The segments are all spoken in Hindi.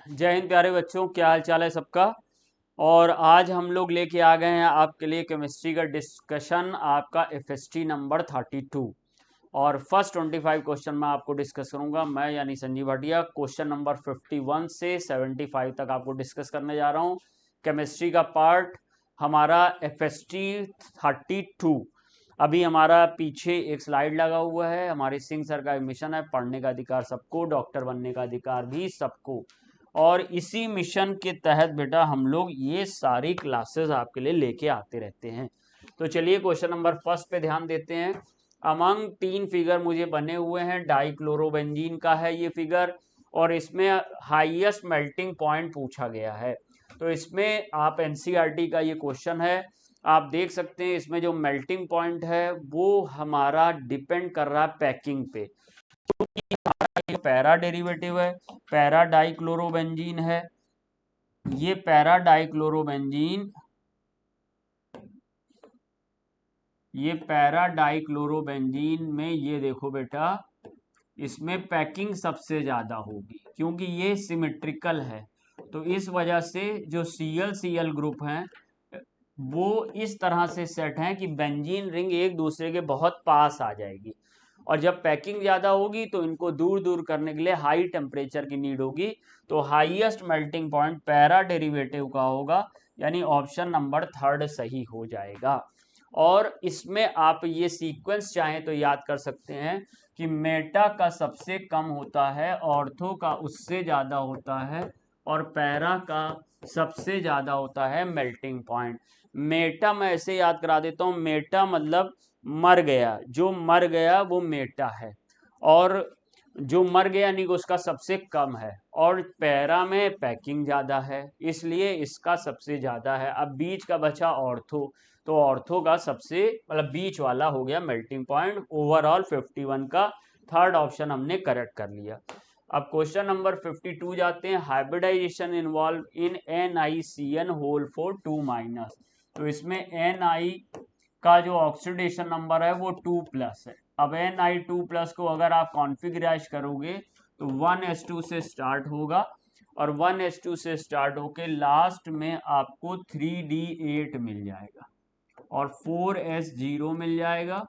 जय हिंद प्यारे बच्चों, क्या हाल चाल है सबका। और आज हम लोग लेके आ गए हैं आपके लिए केमिस्ट्री का डिस्कशन, आपका एफएसटी नंबर 32। और फर्स्ट 25 क्वेश्चन मैं आपको डिस्कस करूंगा, मैं यानी संजीव भाटिया। क्वेश्चन नंबर 51 से 75 तक आपको डिस्कस करने जा रहा हूं। केमिस्ट्री का पार्ट हमारा एफएसटी 32। अभी हमारा पीछे एक स्लाइड लगा हुआ है। हमारे सिंह सर का मिशन है, पढ़ने का अधिकार सबको, डॉक्टर बनने का अधिकार भी सबको। और इसी मिशन के तहत बेटा हम लोग ये सारी क्लासेस आपके लिए लेके आते रहते हैं। तो चलिए क्वेश्चन नंबर फर्स्ट पे ध्यान देते हैं। अमंग 3 फिगर मुझे बने हुए हैं, डाइक्लोरोबेंजीन का है ये फिगर, और इसमें हाईएस्ट मेल्टिंग पॉइंट पूछा गया है। तो इसमें आप एनसीईआरटी का ये क्वेश्चन है, आप देख सकते हैं इसमें जो मेल्टिंग पॉइंट है वो हमारा डिपेंड कर रहा है पैकिंग पे। ये पैरा डेरिवेटिव है, पैरा डाइक्लोरोबेंजीन है। ये पैरा डाइक्लोरोबेंजीन, ये पैरा डाइक्लोरोबेंजीन में ये देखो बेटा, इसमें पैकिंग सबसे ज्यादा होगी क्योंकि ये सिमेट्रिकल है। तो इस वजह से जो Cl ग्रुप हैं वो इस तरह से सेट हैं कि बेंजीन रिंग एक दूसरे के बहुत पास आ जाएगी। और जब पैकिंग ज़्यादा होगी तो इनको दूर दूर करने के लिए हाई टेम्परेचर की नीड होगी। तो highest melting point para derivative का होगा, यानी ऑप्शन नंबर 3 सही हो जाएगा। और इसमें आप ये सीक्वेंस चाहें तो याद कर सकते हैं कि मेटा का सबसे कम होता है, ऑर्थो का उससे ज़्यादा होता है, और पैरा का सबसे ज़्यादा होता है मेल्टिंग पॉइंट। मेटा मैं ऐसे याद करा देता हूँ, मेटा मतलब मर गया, जो मर गया वो मेटा है, और जो मर गया यानी कि उसका सबसे कम है। और पैरा में पैकिंग ज़्यादा है इसलिए इसका सबसे ज़्यादा है। अब बीच का बचा ऑर्थो, तो ऑर्थो का सबसे मतलब बीच वाला हो गया मेल्टिंग पॉइंट। ओवरऑल 51 का थर्ड ऑप्शन हमने करेक्ट कर लिया। अब क्वेश्चन नंबर 52 जाते हैं। Hybridization involve in NiCN whole for 2-। तो इसमें Ni का जो ऑक्सीडेशन नंबर है वो 2+ है। अब Ni2+ को अगर आप कॉन्फिगराइज करोगे तो 1s2 से स्टार्ट होगा, और 1s2 से स्टार्ट होके लास्ट में आपको 3d8 मिल जाएगा, और 4s0 मिल जाएगा,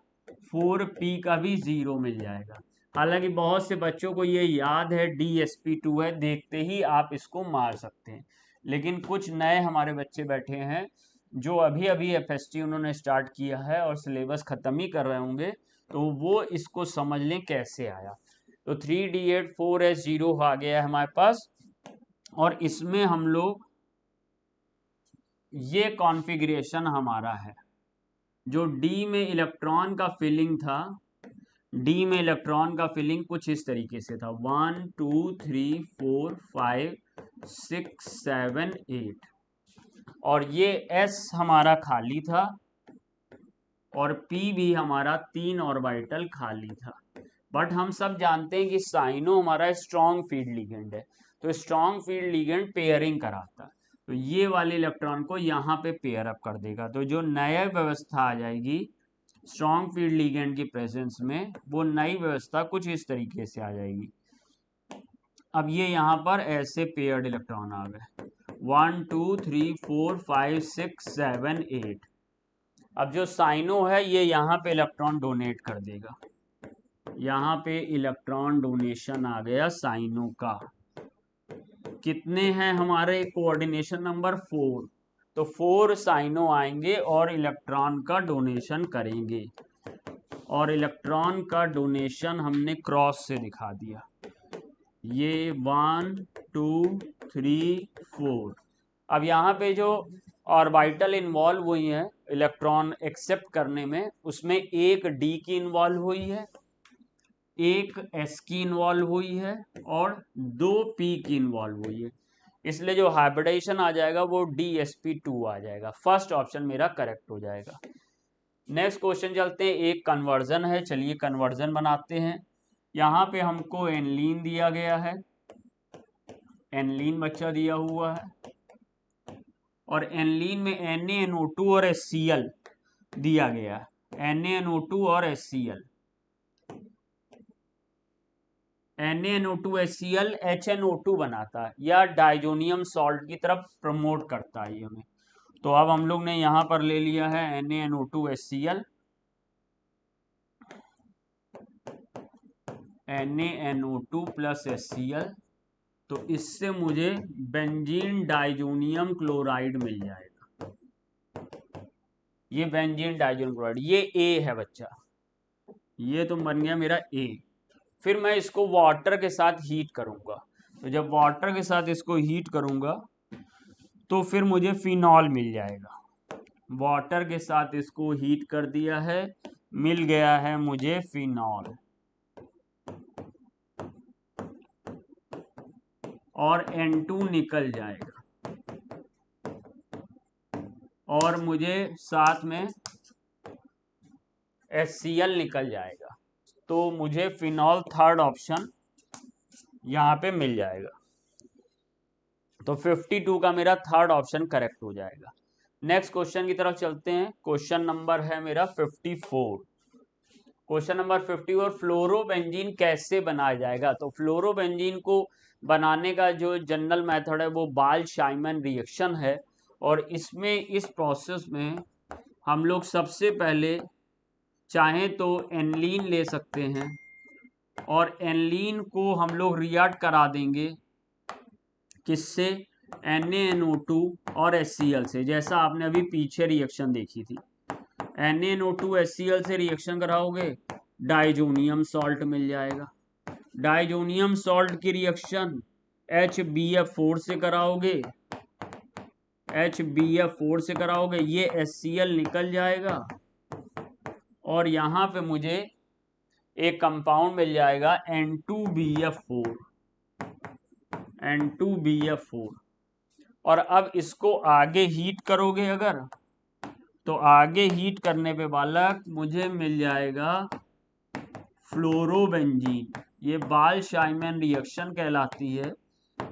4p का भी 0 मिल जाएगा। हालांकि बहुत से बच्चों को ये याद है DsP2 है, देखते ही आप इसको मार सकते हैं। लेकिन कुछ नए हमारे बच्चे बैठे हैं जो अभी अभी एफएसटी उन्होंने स्टार्ट किया है और सिलेबस ख़त्म ही कर रहे होंगे, तो वो इसको समझ लें कैसे आया। तो 3d8 4s0 आ गया है हमारे पास, और इसमें हम लोग ये कॉन्फ़िगरेशन हमारा है। जो डी में इलेक्ट्रॉन का फिलिंग था, डी में इलेक्ट्रॉन का फिलिंग कुछ इस तरीके से था, 1 2 3 4 5 6 7 8, और ये S हमारा खाली था, और P भी हमारा 3 ऑर्बिटल खाली था। बट हम सब जानते हैं कि साइनो हमारा स्ट्रॉन्ग फील्ड लिगेंड है, तो स्ट्रॉन्ग फील्ड लिगेंड पेयरिंग कराता है। तो ये वाले इलेक्ट्रॉन को यहाँ पे पेयर अप कर देगा, तो जो नया व्यवस्था आ जाएगी स्ट्रॉन्ग फील्ड लिगेंड की प्रेजेंस में, वो नई व्यवस्था कुछ इस तरीके से आ जाएगी। अब ये यहाँ पर ऐसे पेयर्ड इलेक्ट्रॉन आ गए, 1 2 3 4 5 6 7 8। अब जो साइनो है ये यहाँ पे इलेक्ट्रॉन डोनेट कर देगा, यहाँ पे इलेक्ट्रॉन डोनेशन आ गया साइनो का। कितने हैं हमारे कोऑर्डिनेशन नंबर 4, तो 4 साइनो आएंगे और इलेक्ट्रॉन का डोनेशन करेंगे, और इलेक्ट्रॉन का डोनेशन हमने क्रॉस से दिखा दिया। ये 1 2 3 4। अब यहाँ पे जो ऑर्बिटल इन्वॉल्व हुई है इलेक्ट्रॉन एक्सेप्ट करने में, उसमें एक डी की इन्वॉल्व हुई है, एक एस की इन्वॉल्व हुई है, और 2 पी की इन्वॉल्व हुई है। इसलिए जो हाइब्रिडाइजेशन आ जाएगा वो DsP2 आ जाएगा। फर्स्ट ऑप्शन मेरा करेक्ट हो जाएगा। नेक्स्ट क्वेश्चन चलते हैं। एक कन्वर्जन है, चलिए कन्वर्जन बनाते हैं। यहाँ पे हमको एनलीन दिया गया है, एनलीन बच्चा दिया हुआ है, और एनलीन में NaNO2 और HCl दिया गया है, NaNO2 और HCl। NaNO2HCl HNO2 बनाता है या डाइजोनियम सॉल्ट की तरफ प्रमोट करता है ये हमें। तो अब हम लोग ने यहां पर ले लिया है NaNO2HCl, NaNO2 प्लस HCl, तो इससे मुझे बेंजीन डाइजोनियम क्लोराइड मिल जाएगा। ये बेंजीन डाइजोनियम क्लोराइड, ये A है बच्चा, ये तो बन गया मेरा A। फिर मैं इसको वाटर के साथ हीट करूंगा, तो जब वाटर के साथ इसको हीट करूंगा तो फिर मुझे फिनॉल मिल जाएगा। वाटर के साथ इसको हीट कर दिया है, मिल गया है मुझे फिनॉल, और N2 निकल जाएगा, और मुझे साथ में HCl निकल जाएगा। तो मुझे फिनॉल थर्ड ऑप्शन यहां पे मिल जाएगा। तो 52 का मेरा थर्ड ऑप्शन करेक्ट हो जाएगा। नेक्स्ट क्वेश्चन की तरफ चलते हैं। क्वेश्चन नंबर है मेरा 54। क्वेश्चन नंबर 54, फ्लोरोबेंजीन कैसे बनाया जाएगा? तो फ्लोरोबेंजीन को बनाने का जो जनरल मेथड है वो बाल-शाइमन रिएक्शन है, और इसमें इस प्रोसेस में हम लोग सबसे पहले चाहें तो एनलीन ले सकते हैं, और एनलीन को हम लोग रिएक्ट करा देंगे किससे? NaNO2 और HCl से, जैसा आपने अभी पीछे रिएक्शन देखी थी। NaNO2 HCl से रिएक्शन कराओगे, डाइजोनियम सॉल्ट मिल जाएगा। डाइजोनियम सॉल्ट की रिएक्शन HBF4 से कराओगे, HBF4 से कराओगे, ये HCl निकल जाएगा, और यहां पे मुझे एक कंपाउंड मिल जाएगा N2BF4, N2BF4। और अब इसको आगे हीट करोगे अगर, तो आगे हीट करने पे बालक मुझे मिल जाएगा फ्लोरोबेंजीन, ये बाल-शाइमन रिएक्शन कहलाती है।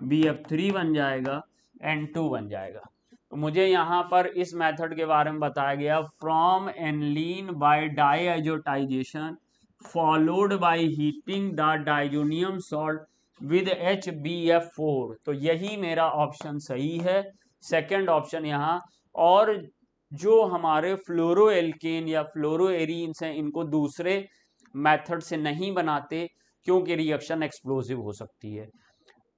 BF3 बन जाएगा, N2 बन जाएगा। तो मुझे यहाँ पर इस मेथड के बारे में बताया गया, from aniline by diazotization followed by heating the diazonium salt with HBF4। तो यही मेरा ऑप्शन सही है, सेकंड ऑप्शन यहाँ। और जो हमारे फ्लोरोएल्केन या फ्लोरोएरीन्स हैं, इनको दूसरे मेथड से नहीं बनाते क्योंकि रिएक्शन एक्सप्लोसिव हो सकती है।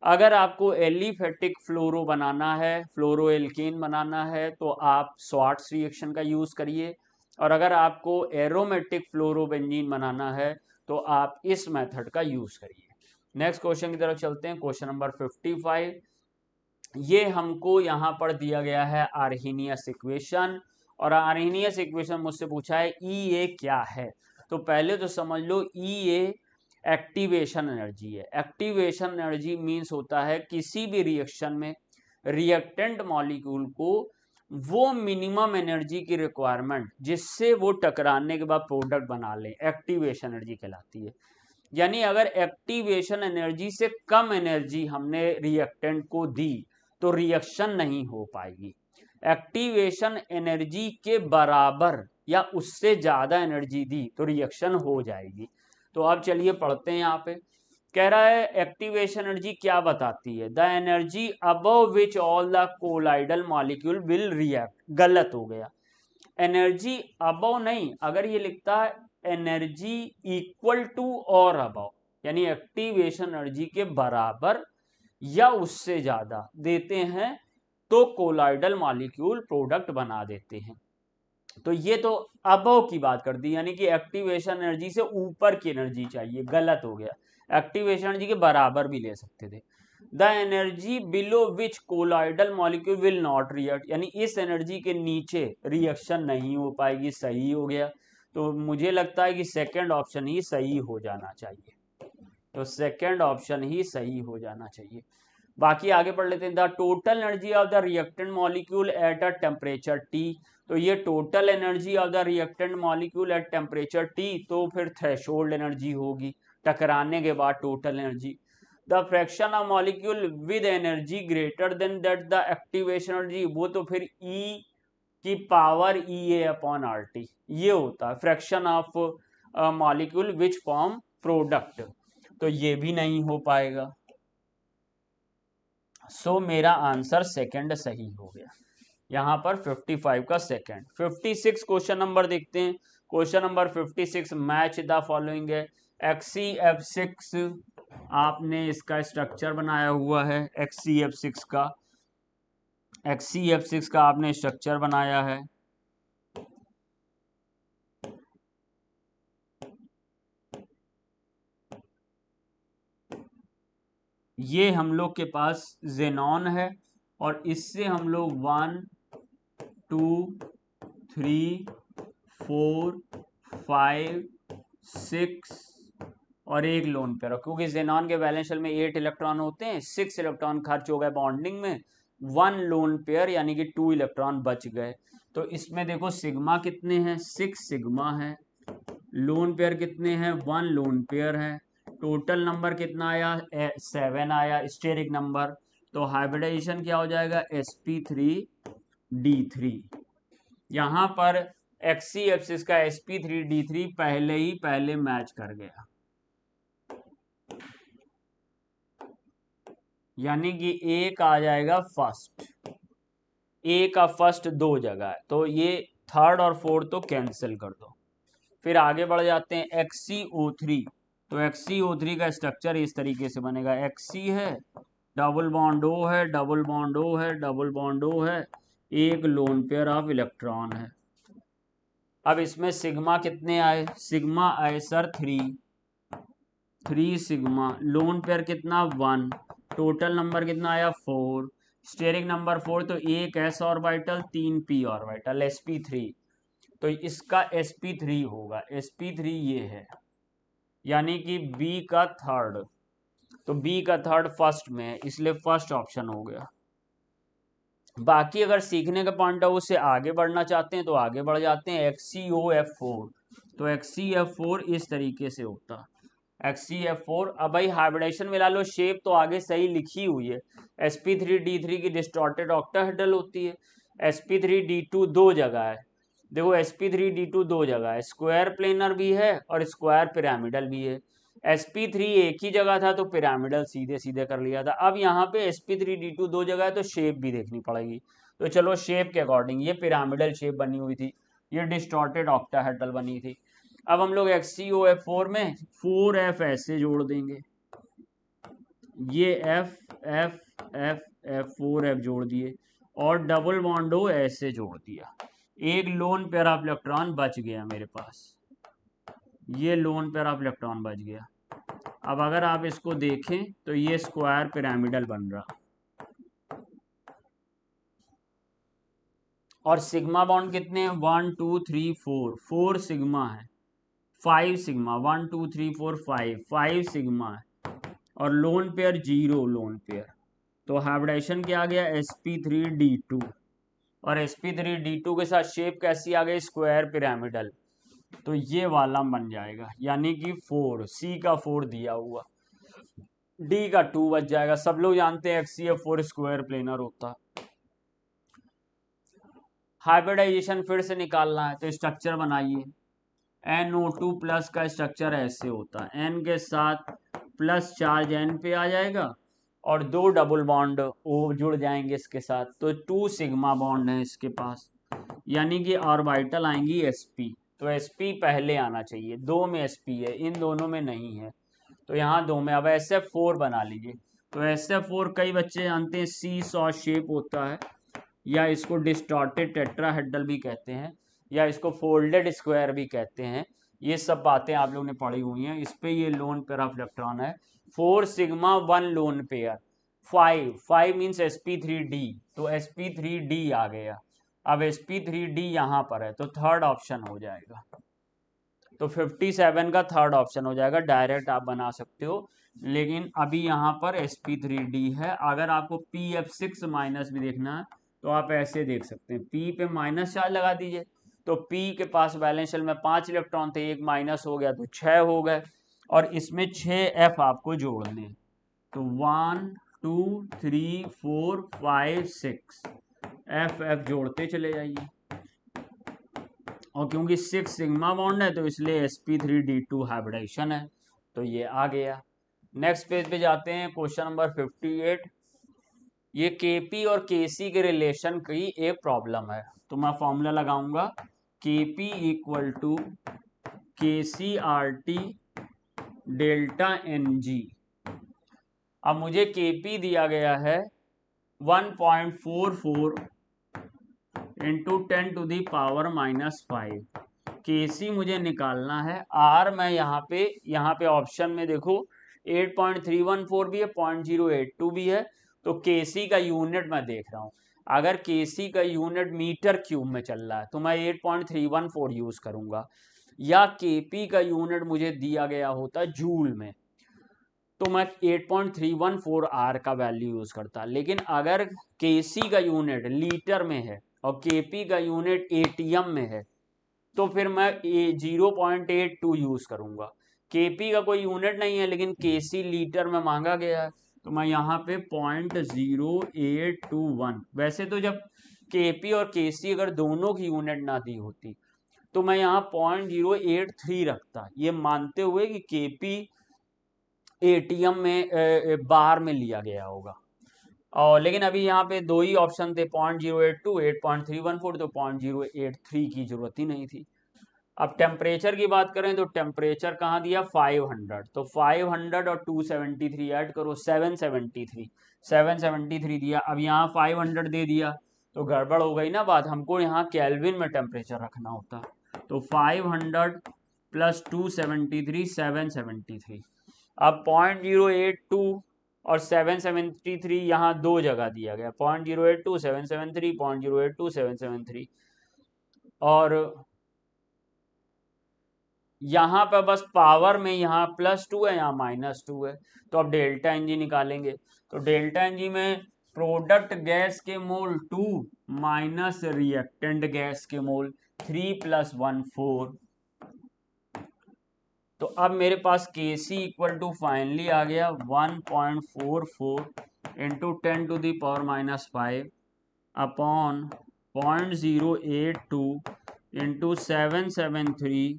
अगर आपको एलिफेटिक फ्लोरो बनाना है, फ्लोरोएल्केन बनाना है, तो आप स्वार्ट्स रिएक्शन का यूज करिए, और अगर आपको एरोमेटिक फ्लोरोबेंजीन बनाना है तो आप इस मेथड का यूज करिए। नेक्स्ट क्वेश्चन की तरफ चलते हैं। क्वेश्चन नंबर 55, ये हमको यहाँ पर दिया गया है आर्हेनियस इक्वेशन, और आर्हेनियस इक्वेशन मुझसे पूछा है EA क्या है। तो पहले तो समझ लो, EA एक्टिवेशन एनर्जी है। एक्टिवेशन एनर्जी मीन्स होता है किसी भी रिएक्शन में रिएक्टेंट मॉलिक्यूल को वो मिनिमम एनर्जी की रिक्वायरमेंट जिससे वो टकराने के बाद प्रोडक्ट बना ले, एक्टिवेशन एनर्जी कहलाती है। यानी अगर एक्टिवेशन एनर्जी से कम एनर्जी हमने रिएक्टेंट को दी तो रिएक्शन नहीं हो पाएगी। एक्टिवेशन एनर्जी के बराबर या उससे ज्यादा एनर्जी दी तो रिएक्शन हो जाएगी। तो अब चलिए पढ़ते हैं। यहाँ पे कह रहा है एक्टिवेशन एनर्जी क्या बताती है? The energy above which all the colloidal molecule will react. गलत हो गया, एनर्जी अबव नहीं, अगर ये लिखता है एनर्जी इक्वल टू और अबव, यानी एक्टिवेशन एनर्जी के बराबर या उससे ज्यादा देते हैं तो कोलाइडल मॉलिक्यूल प्रोडक्ट बना देते हैं। तो ये तो अबव की बात कर दी, यानी कि एक्टिवेशन एनर्जी से ऊपर की एनर्जी चाहिए, गलत हो गया। एक्टिवेशन एनर्जी के बराबर भी ले सकते थे। The energy below which colloidal molecule will not react, यानी इस एनर्जी के नीचे रिएक्शन नहीं हो पाएगी, सही हो गया। तो मुझे लगता है कि सेकेंड ऑप्शन ही सही हो जाना चाहिए, तो सेकेंड ऑप्शन ही सही हो जाना चाहिए। बाकी आगे पढ़ लेते हैं। The total energy of the reactant molecule at a temperature T, तो ये total energy of the reactant molecule at temperature T, तो फिर थ्रेशोल्ड एनर्जी होगी टकराने के बाद total energy. The fraction of molecule with energy greater than that the activation energy, वो तो फिर E की पावर EA अपॉन RT ये होता है, fraction of molecule which form product. तो ये भी नहीं हो पाएगा। सो मेरा आंसर सेकंड सही हो गया। यहाँ पर 55 का सेकंड। 56 क्वेश्चन नंबर देखते हैं। Question number 56, match the following है। XCF6 आपने इसका स्ट्रक्चर बनाया हुआ है। XCF6 का आपने स्ट्रक्चर बनाया है। ये हम लोग के पास जेनॉन है और इससे हम लोग 1 2 3 4 5 6 और एक लोन पेयर, क्योंकि जेनॉन के वैलेंस शेल में 8 इलेक्ट्रॉन होते हैं, 6 इलेक्ट्रॉन खर्च हो गए बॉन्डिंग में, 1 लोन पेयर यानी कि 2 इलेक्ट्रॉन बच गए। तो इसमें देखो सिग्मा कितने हैं, 6 सिग्मा है। लोन पेयर कितने हैं, 1 लोन पेयर है। टोटल नंबर कितना आया, 7 आया स्टेरिक नंबर। तो हाइब्रिडाइजेशन क्या हो जाएगा, sp3d3। यहां पर XCF6 का sp3d3 पहले मैच कर गया, यानी कि ए का आ जाएगा फर्स्ट। ए का फर्स्ट 2 जगह है, तो ये थर्ड और फोर्थ तो कैंसिल कर दो। फिर आगे बढ़ जाते हैं XCO3। तो XCO3 का स्ट्रक्चर इस तरीके से बनेगा, XC है, डबल बॉन्ड O है, डबल बॉन्ड O है, डबल बॉन्ड O है, एक लोन पेयर ऑफ इलेक्ट्रॉन है। अब इसमें सिग्मा कितने आए, सिग्मा आए सर 3 सिग्मा। लोन पेयर कितना 1, टोटल नंबर कितना आया 4, स्टेरिक नंबर 4, तो एक s orbital 3 p orbital sp3। तो इसका sp3 होगा, sp3 ये है, यानी कि b का थर्ड। तो b का थर्ड फर्स्ट में है, इसलिए फर्स्ट ऑप्शन हो गया। बाकी अगर सीखने के पॉइंट ऑफ व्यू से आगे बढ़ना चाहते हैं तो आगे बढ़ जाते हैं। XCOF4, तो XCF4 इस तरीके से होता XCF4। अब भाई हाइब्रिडेशन में ला लो, शेप तो आगे सही लिखी हुई है। sp3d3 की डिस्टॉर्टेड ऑक्टाहेड्रल होती है। sp3d2 दो जगह है, देखो sp3d2 दो जगह है, स्क्वायर प्लेनर भी है और स्क्वायर पिरामिडल भी है। sp3 एक ही जगह था तो पिरामिडल सीधे सीधे कर लिया था। अब यहाँ पे sp3d2 दो जगह है तो शेप भी देखनी पड़ेगी। तो चलो शेप के अकॉर्डिंग ये पिरामिडल शेप बनी हुई थी, ये डिस्टॉर्टेड ऑक्टाहेड्रल बनी थी। अब हम लोग XCOF4 में 4f ऐसे जोड़ देंगे, ये f f f f 4f जोड़ दिए और डबल बॉन्ड O ऐसे जोड़ दिया। एक लोन पेयर ऑफ इलेक्ट्रॉन बच गया मेरे पास, ये लोन पेयर ऑफ इलेक्ट्रॉन बच गया। अब अगर आप इसको देखें तो ये स्क्वायर पिरामिडल बन रहा, और सिग्मा बॉन्ड कितने हैं 1 2 3 4, 4 सिग्मा है, 5 सिग्मा, 1 2 3 4 5 सिग्मा है, और लोन पेयर 0 लोन पेयर। तो हाइब्रिडेशन क्या आ गया sp3d2, और sp3d2 के साथ शेप कैसी आ गई, स्क्वायर पिरामिडल। तो ये वाला बन जाएगा, यानी कि 4, C का 4 दिया हुआ, D का 2 बच जाएगा। सब लोग जानते हैं XCF4 स्क्वायर प्लेनर होता। हाइब्रिडाइजेशन फिर से निकालना है तो स्ट्रक्चर बनाइए। NO2 प्लस का स्ट्रक्चर ऐसे होता है, N के साथ प्लस चार्ज N पे आ जाएगा और 2 डबल बॉन्ड O जुड़ जाएंगे इसके साथ, तो 2 सिग्मा बॉन्ड है इसके पास, यानी कि ऑर्बिटल आएंगी sp। तो sp पहले आना चाहिए, 2 में sp है, इन दोनों में नहीं है, तो यहाँ 2 में। अब SF4 बना लीजिए। तो SF4 कई बच्चे जानते हैं सी सॉ शेप होता है, या इसको डिस्टॉर्टेड टेट्राहेड्रल भी कहते हैं, या इसको फोल्डेड स्क्वायर भी कहते हैं। ये सब बातें आप लोगों ने पढ़ी हुई हैं। इस पे ये लोन पेयर ऑफ इलेक्ट्रॉन है, 4 sigma 1 lone pair, 5 means sp3d, तो sp3d आ गया। अब sp3d यहाँ पर है तो थर्ड ऑप्शन हो जाएगा, तो 57 का थर्ड ऑप्शन हो जाएगा। डायरेक्ट आप बना सकते हो, लेकिन अभी यहाँ पर sp3d है। अगर आपको pf6 माइनस भी देखना है तो आप ऐसे देख सकते हैं, p पे माइनस चार्ज लगा दीजिए, तो p के पास बैलेंस शेल में 5 इलेक्ट्रॉन थे, एक माइनस हो गया तो 6 हो गए, और इसमें 6f आपको जोड़ने, तो 1 2 3 4 5 6 f जोड़ते चले जाइए। और क्योंकि 6 सिग्मा बॉन्ड है तो इसलिए sp3d2 हाइब्रिडेशन है, तो ये आ गया। नेक्स्ट पेज पे जाते हैं, क्वेश्चन नंबर 58। ये केपी और केसी के रिलेशन की एक प्रॉब्लम है, तो मैं फॉर्मूला लगाऊंगा KP equal to KC R T delta N G. अब मुझे केपी दिया गया है 1.44 इंटू 10⁻⁻⁵। केसी मुझे निकालना है। आर मैं यहाँ पे ऑप्शन में देखो 8.314 भी है, 0.082 भी है। तो केसी का यूनिट मैं देख रहा हूँ, अगर केसी का यूनिट मीटर क्यूब में चल रहा है तो मैं 8.314 यूज करूंगा, या केपी का यूनिट मुझे दिया गया होता जूल में तो मैं 8.314 आर का वैल्यू यूज करता। लेकिन अगर केसी का यूनिट लीटर में है और केपी का यूनिट एटीएम में है तो फिर मैं 0.82 यूज करूंगा। केपी का कोई यूनिट नहीं है लेकिन केसी लीटर में मांगा गया है तो मैं यहाँ पे 0.0821। वैसे तो जब केपी और केसी अगर दोनों की यूनिट ना दी होती तो मैं यहाँ 0.083 रखता, ये मानते हुए कि केपी एटीएम में बार में लिया गया होगा। और लेकिन अभी यहाँ पे दो ही ऑप्शन थे, 0.082 8.314, तो 0.083 की जरूरत ही नहीं थी। अब टेम्परेचर की बात करें तो टेम्परेचर कहाँ दिया 500, तो 500 और 273 ऐड करो 773 दिया। अब यहाँ 500 दे दिया तो गड़बड़ हो गई ना बात, हमको यहाँ केल्विन में टेम्परेचर रखना होता। तो 500 प्लस 273 773। अब 0.082 और 773 यहाँ दो जगह दिया गया, 0.082 773 0.082 773, और यहाँ पर बस पावर में यहाँ +2 है यहाँ -2 है। तो अब डेल्टा एनजी निकालेंगे, तो डेल्टा एनजी में प्रोडक्ट गैस के मोल 2 माइनस रिएक्टेंट गैस के मोल 3 + 1 4। तो अब मेरे पास Kc इक्वल टू फाइनली आ गया 1.44 इंटू 10⁻⁻5 अपॉन 0.082 इंटू 773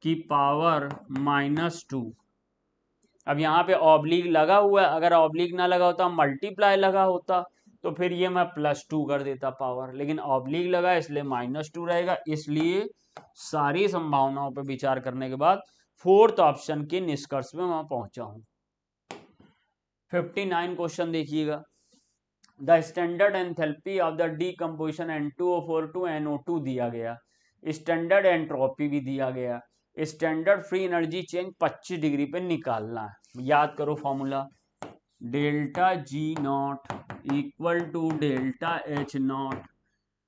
की पावर -2। अब यहाँ पे ऑब्लिक लगा हुआ है, अगर ऑब्लिक ना लगा होता मल्टीप्लाई लगा होता तो फिर ये मैं +2 कर देता पावर, लेकिन ऑब्लिक लगा इसलिए -2 रहेगा। इसलिए सारी संभावनाओं पर विचार करने के बाद फोर्थ ऑप्शन के निष्कर्ष में मैं पहुंचा हूं। 59 क्वेश्चन देखिएगा। The standard enthalpy of the decomposition N2O4 to NO2 दिया गया, स्टैंडर्ड एंट्रोपी भी दिया गया, standard free energy change 25 degree पे निकालना है। याद करो formula, delta G naught equal to delta H naught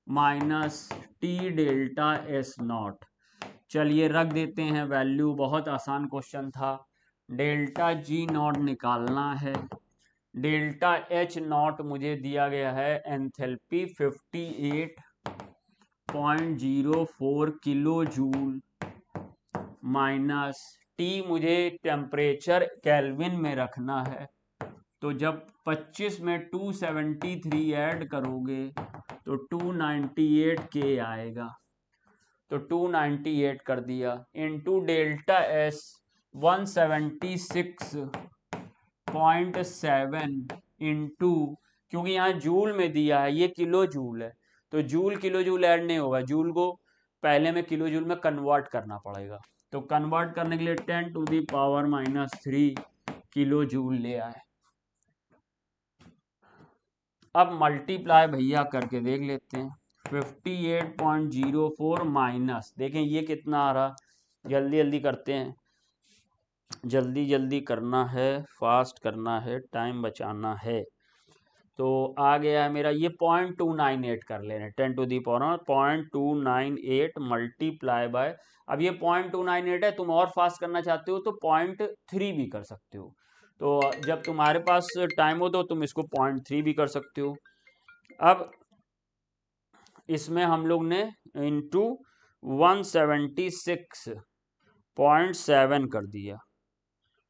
minus T delta S naught. चलिए रख देते हैं वैल्यू, बहुत आसान क्वेश्चन था। डेल्टा जी नॉट निकालना है, डेल्टा एच नॉट मुझे दिया गया है enthalpy 58.04 kilo joule minus T मुझे टेम्परेचर केल्विन में रखना है। तो जब 25 में 273 ऐड करोगे तो 298 के आएगा, तो 298 कर दिया इंटू डेल्टा एस 176.7 इंटू, क्योंकि यहाँ जूल में दिया है ये किलो जूल है तो जूल किलो जूल ऐड नहीं होगा, जूल को पहले में किलो जूल में कन्वर्ट करना पड़ेगा। तो कन्वर्ट करने के लिए 10⁻⁻³ किलो जूल ले आए। अब मल्टीप्लाई भैया करके देख लेते हैं, 58.04 माइनस, देखें ये कितना आ रहा, जल्दी जल्दी करते हैं, जल्दी जल्दी करना है, फास्ट करना है, टाइम बचाना है। तो आ गया है मेरा ये 0.298 कर लेना, 10⁻0.298 मल्टीप्लाई बाय, अब ये 0.298 है, तुम और फास्ट करना चाहते हो तो 0.3 भी कर सकते हो। तो जब तुम्हारे पास टाइम हो तो तुम इसको 0.3 भी कर सकते हो। अब इसमें हम लोग ने इंटू 176.7 कर दिया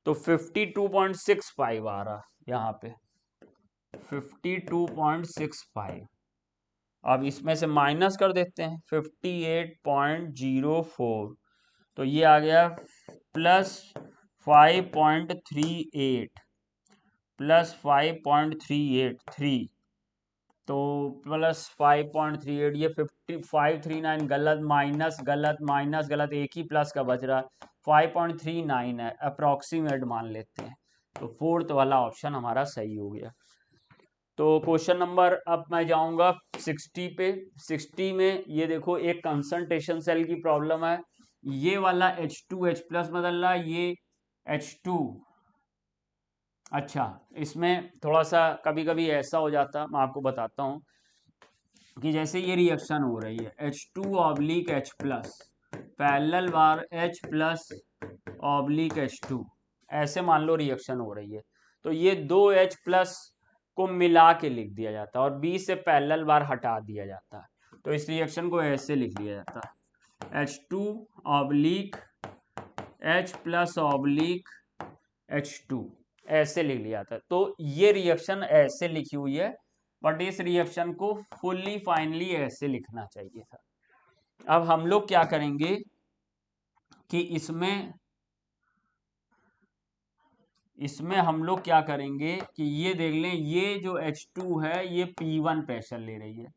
तो 52.65 आ रहा यहाँ पे 52.65। अब इसमें से माइनस कर देते हैं 58.04, तो ये आ गया 5.38 प्लस 5.383 तो प्लस 5.38 ये 539 गलत माइनस गलत माइनस गलत एक ही प्लस का बच रहा है 5.39 है अप्रोक्सीमेट मान लेते हैं तो फोर्थ वाला ऑप्शन हमारा सही हो गया। तो क्वेश्चन नंबर अब मैं जाऊंगा 60 पे। 60 में ये देखो एक कंसंट्रेशन सेल की प्रॉब्लम है। ये वाला H2H प्लस बदल रहा है, ये H2। अच्छा इसमें थोड़ा सा कभी कभी ऐसा हो जाता, मैं आपको बताता हूँ कि जैसे ये रिएक्शन हो रही है H2/H प्लस पैरेलल बार H प्लस H2 ऐसे मान लो रिएक्शन हो रही है तो ये दो H प्लस को मिला के लिख दिया जाता है और B से पैरेलल बार हटा दिया जाता है। तो इस रिएक्शन को ऐसे लिख दिया जाता है H2/H प्लस H2 ऐसे लिख लिया था। तो ये रिएक्शन ऐसे लिखी हुई है बट इस रिएक्शन को फुल्ली फाइनली ऐसे लिखना चाहिए था। अब हम लोग क्या करेंगे कि इसमें हम लोग क्या करेंगे कि ये देख लें, ये जो H2 है ये P1 प्रेशर ले रही है,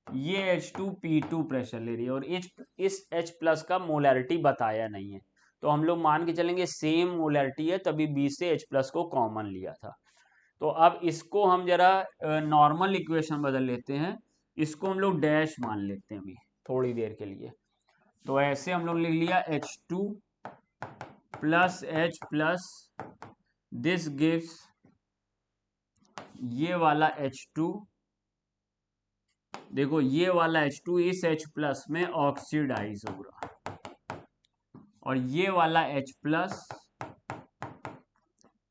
ये H2 P2 प्रेशर ले रही है और इस H प्लस का मोलैरिटी बताया नहीं है तो हम लोग मान के चलेंगे सेम मोलैरिटी है तभी B से H प्लस को कॉमन लिया था। तो अब इसको हम जरा नॉर्मल इक्वेशन बदल लेते हैं, इसको हम लोग डैश मान लेते हैं अभी थोड़ी देर के लिए। तो ऐसे हम लोग लिख लिया H2 plus H plus this gives ये वाला H2, देखो ये वाला H2 इस H प्लस में ऑक्सीडाइज हो रहा और ये वाला H प्लस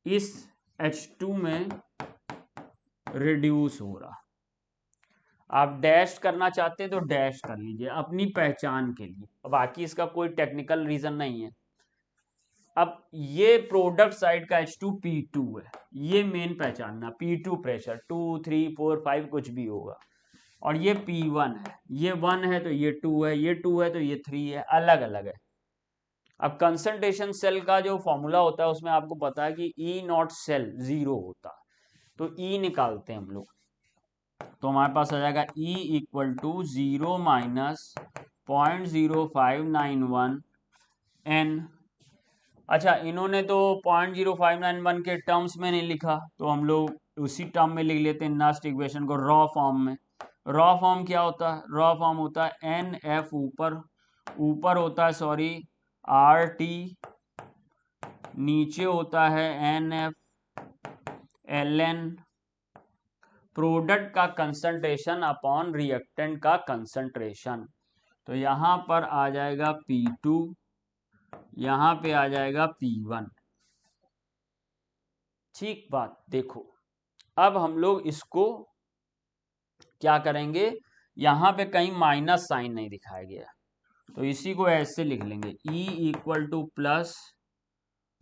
इस H2 में रिड्यूस हो रहा। आप डैश करना चाहते हैं तो डैश कर लीजिए अपनी पहचान के लिए, बाकी इसका कोई टेक्निकल रीजन नहीं है। अब ये प्रोडक्ट साइड का H2P2 है, ये मेन पहचानना, P2 प्रेशर 2 3 4 5 कुछ भी होगा और ये P1 है, ये 1 है तो ये 2 है, ये 2 है तो ये 3 है, अलग अलग है। अब कंसंट्रेशन सेल का जो फॉर्मूला होता है उसमें आपको पता है कि E नॉट सेल 0 होता है तो E निकालते हैं हम लोग तो हमारे पास आ जाएगा E equal to 0 minus 0.0591 N। अच्छा इन्होंने तो 0.0591 के टर्म्स में नहीं लिखा तो हम लोग उसी टर्म में लिख लेते हैं नेक्स्ट इक्वेशन को रॉ फॉर्म में। रॉ फॉर्म क्या होता है? रॉ फॉर्म होता है NF ऊपर होता है सॉरी RT, नीचे होता है NF ln प्रोडक्ट का कंसंट्रेशन अपॉन रिएक्टेंट का कंसंट्रेशन। तो यहां पर आ जाएगा P2, यहां पे आ जाएगा P1। ठीक बात। देखो अब हम लोग इसको क्या करेंगे, यहां पे कहीं माइनस साइन नहीं दिखाया गया तो इसी को ऐसे लिख लेंगे E equal two plus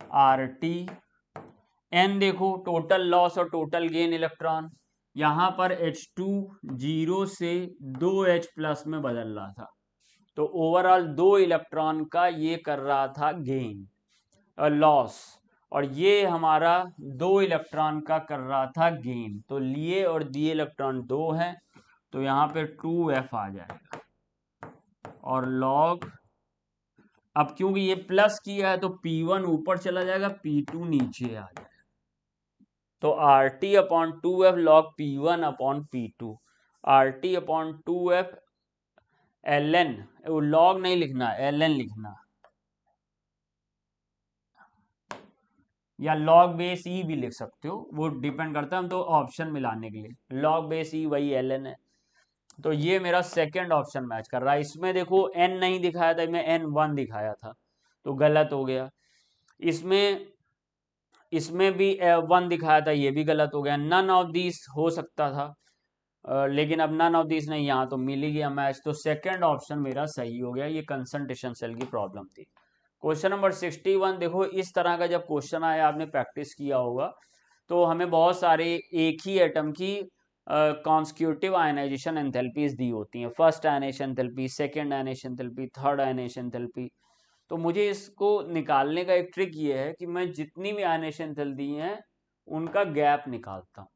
RT N, देखो टोटल लॉस और टोटल गेन इलेक्ट्रॉन, यहां पर H2 0 से 2H प्लस में बदल रहा था तो ओवरऑल 2 इलेक्ट्रॉन का ये कर रहा था गेन लॉस और ये हमारा 2 इलेक्ट्रॉन का कर रहा था गेन। तो लिए और दिए इलेक्ट्रॉन 2 हैं तो यहाँ पे 2F आ जाएगा और लॉग, अब क्योंकि ये प्लस किया है तो P1 ऊपर चला जाएगा P2 नीचे आ जाएगा तो RT upon 2F log P1 upon P2, RT upon 2F ln, वो लॉग नहीं लिखना ln लिखना या लॉग बेस ई भी लिख सकते हो, वो डिपेंड करता है, हम तो ऑप्शन मिलाने के लिए लॉग बेस ई वही ln है। तो ये मेरा सेकंड ऑप्शन मैच कर रहा है। इसमें देखो n नहीं दिखाया था, मैं n1 दिखाया था तो गलत हो गया। इसमें भी 1 दिखाया था, ये भी गलत हो गया। नन ऑफ दिस हो सकता था लेकिन अब नन ऑफ दिस नहीं, यहाँ तो मिल ही गया मैच तो सेकंड ऑप्शन मेरा सही हो गया। ये कंसंट्रेशन सेल की प्रॉब्लम थी। क्वेश्चन नंबर 61, देखो इस तरह का जब क्वेश्चन आया आपने प्रैक्टिस किया होगा तो हमें बहुत सारे एक ही एटम की कॉन्स्टिट्यूटिव आयनाइजेशन एंथैल्पीज दी होती हैं, first ionization enthalpy, second ionization enthalpy, third ionization enthalpy. तो मुझे इसको निकालने का एक ट्रिक ये है कि मैं जितनी भी आयनेशन दी हैं उनका गैप निकालता हूँ।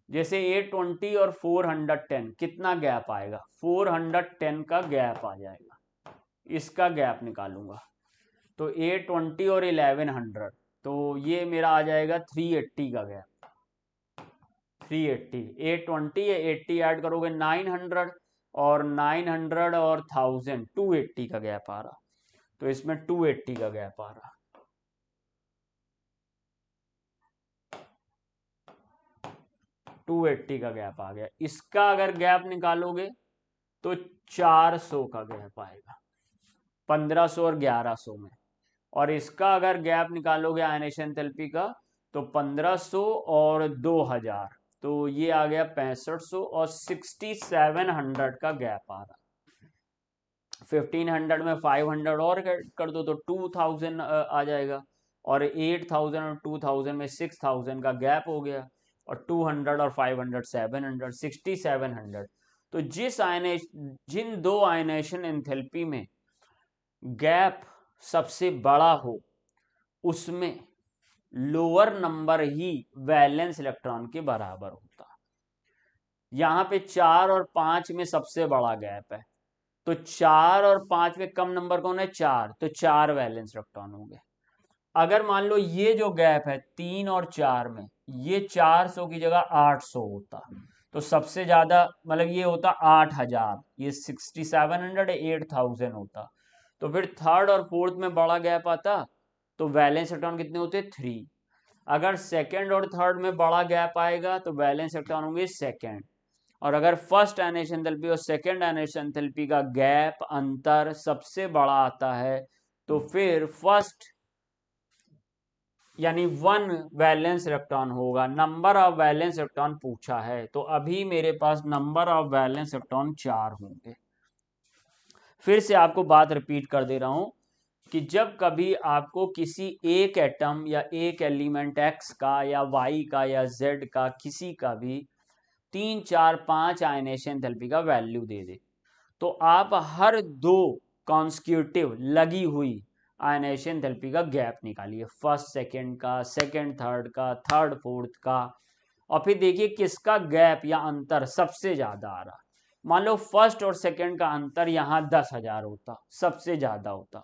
जैसे 820 और 410 कितना गैप आएगा, 410 का गैप आ जाएगा, इसका गैप निकालूंगा। तो 820 और 1100, तो ये मेरा आ जाएगा 380 का गैप। 380, 820 या 80 ऐड करोगे 900, और 900 और 1000 280 का गैप आ रहा। तो इसमें 280 का गैप आ रहा। टू 280 का गैप आ गया। इसका अगर गैप निकालोगे तो 400 का गैप आएगा, 1500 और 1100 में। और इसका अगर गैप निकालोगे आयनेशन एंथैल्पी का तो 1500 और 2000, तो ये आ गया 6500 और 6700 का गैप आ रहा। 1500 में 500 और कर दो तो 2000 आ जाएगा, और 8000 और 2000 में 6000 का गैप हो गया, और 200 और 500 700 6700। तो जिन दो आयनेशन एंथैल्पी में गैप सबसे बड़ा हो उसमें लोअर नंबर ही वैलेंस इलेक्ट्रॉन के बराबर होता। यहां पे 4 और 5 में सबसे बड़ा गैप है, तो 4 और 5 में कम नंबर कौन है, 4, तो 4 वैलेंस इलेक्ट्रॉन होंगे। अगर मान लो ये जो गैप है 3 और 4 में, ये 400 की जगह 800 होता, तो सबसे ज्यादा मतलब ये होता 8000, ये 6700 8000 होता। तो फिर थर्ड और फोर्थ में बड़ा गैप आता, तो वैलेंस इलेक्ट्रॉन कितने होते, 3। अगर सेकंड और थर्ड में बड़ा गैप आएगा तो वैलेंस इलेक्ट्रॉन होंगे सेकंड। और अगर फर्स्ट आयनेशन एंथैल्पी और सेकंड आयनेशन एंथैल्पी का गैप अंतर सबसे बड़ा आता है, तो फिर फर्स्ट यानी 1 वैलेंस इलेक्ट्रॉन होगा। नंबर ऑफ वैलेंस इलेक्ट्रॉन पूछा है, तो अभी मेरे पास नंबर ऑफ वैलेंस इलेक्ट्रॉन 4 होंगे। फिर से आपको बात रिपीट कर दे रहा हूं कि जब कभी आपको किसी एक एटम या एक एलिमेंट एक्स का या वाई का या जेड का किसी का भी 3 4 5 आयनेशन एंथैल्पी का वैल्यू दे दे, तो आप हर 2 कॉन्स्टिट्यूटिव लगी हुई आयनेशन एंथैल्पी का गैप निकालिए, फर्स्ट सेकंड का, सेकंड थर्ड का, थर्ड फोर्थ का, और फिर देखिए किसका गैप या अंतर सबसे ज्यादा आ रहा। मान लो फर्स्ट और सेकंड का अंतर यहाँ 10,000 होता, सबसे ज्यादा होता,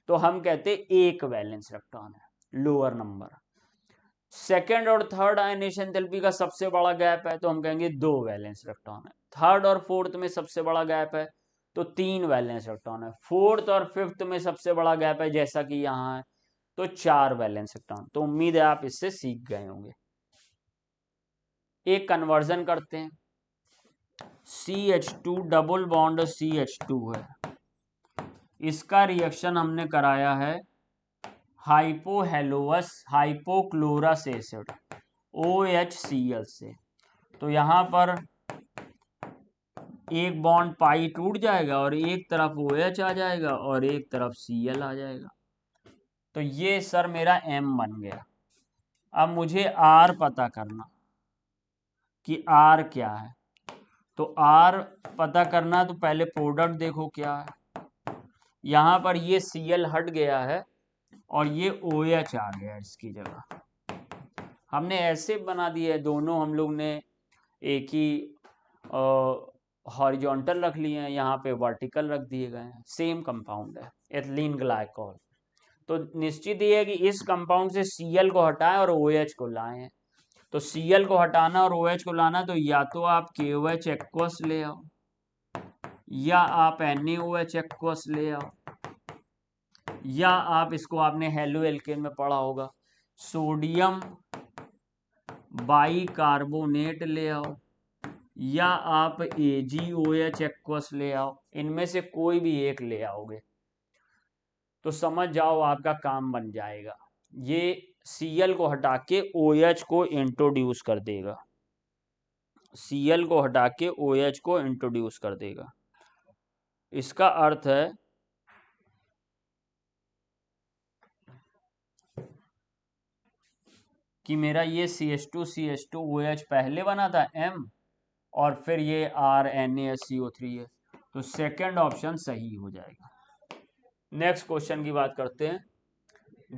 तो हम कहते एक वैलेंस इलेक्ट्रॉन है, लोअर नंबर। सेकंड और थर्ड आयनेशन एंथैल्पी का सबसे बड़ा गैप है, तो हम कहेंगे 2 वैलेंस इलेक्ट्रॉन है। थर्ड और फोर्थ में सबसे बड़ा गैप है, तो 3 वैलेंस इलेक्ट्रॉन है। फोर्थ और फिफ्थ में सबसे बड़ा गैप है, जैसा कि यहाँ है, तो 4 वैलेंस इलेक्ट्रॉन। तो उम्मीद है आप इससे सीख गए होंगे। एक कन्वर्जन करते हैं। CH2 डबल बॉन्ड CH2 है, इसका रिएक्शन हमने कराया है हाइपोहेलोअस हाइपोक्लोरस एसिड OHCl से। तो यहां पर एक बॉन्ड पाई टूट जाएगा और एक तरफ OH आ जाएगा और एक तरफ Cl आ जाएगा। तो ये सर मेरा M बन गया। अब मुझे R पता करना कि R क्या है। तो R पता करना तो पहले प्रोडक्ट देखो क्या है। यहां पर ये Cl हट गया है और ये OH आ गया इसकी जगह। हमने ऐसे बना दिया है, दोनों हम लोग ने एक ही हॉरिजॉन्टल रख लिए हैं, यहाँ पे वर्टिकल रख दिए गए हैं। सेम कंपाउंड है एथिलीन ग्लाइकोल। तो निश्चित ही है कि इस कंपाउंड से Cl को हटाएं और OH को लाएं। तो Cl को हटाना और OH को लाना, तो या तो आप KOH एक्वस ले आओ या आप NaOH एक्वस ले आओ, या आप इसको आपने हेलो एल्केन में पढ़ा होगा सोडियम बाइकार्बोनेट ले आओ, या आप AgOH एक्वस ले आओ। इनमें से कोई भी एक ले आओगे तो समझ जाओ आपका काम बन जाएगा। ये Cl को हटा के OH को इंट्रोड्यूस कर देगा, Cl को हटा के OH को इंट्रोड्यूस कर देगा। इसका अर्थ है कि मेरा ये CH2 OH पहले बना था M, और फिर ये RNaSCO3 है, तो सेकंड ऑप्शन सही हो जाएगा। नेक्स्ट क्वेश्चन की बात करते हैं।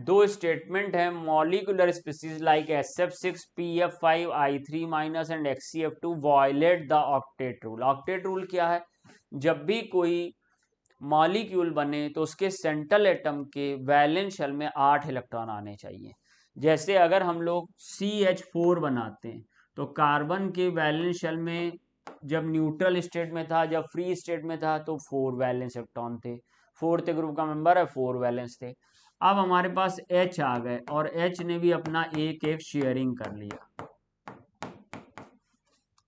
दो स्टेटमेंट है molecular species like SF6PF5I3 minus and XCF2 violate the octet rule. Octet rule क्या है? जब भी कोई मॉलिक्यूल बने तो उसके सेंट्रल एटम के वैलेंस शेल में 8 इलेक्ट्रॉन आने चाहिए। जैसे अगर हम लोग CH4 बनाते हैं तो कार्बन के वैलेंस शेल में जब न्यूट्रल स्टेट में था, जब फ्री स्टेट में था तो 4 वैलेंस इलेक्ट्रॉन थे, फोर्थ ग्रुप का मेंबर है, 4 वैलेंस थे। अब हमारे पास H आ गए और H ने भी अपना एक एक शेयरिंग कर लिया,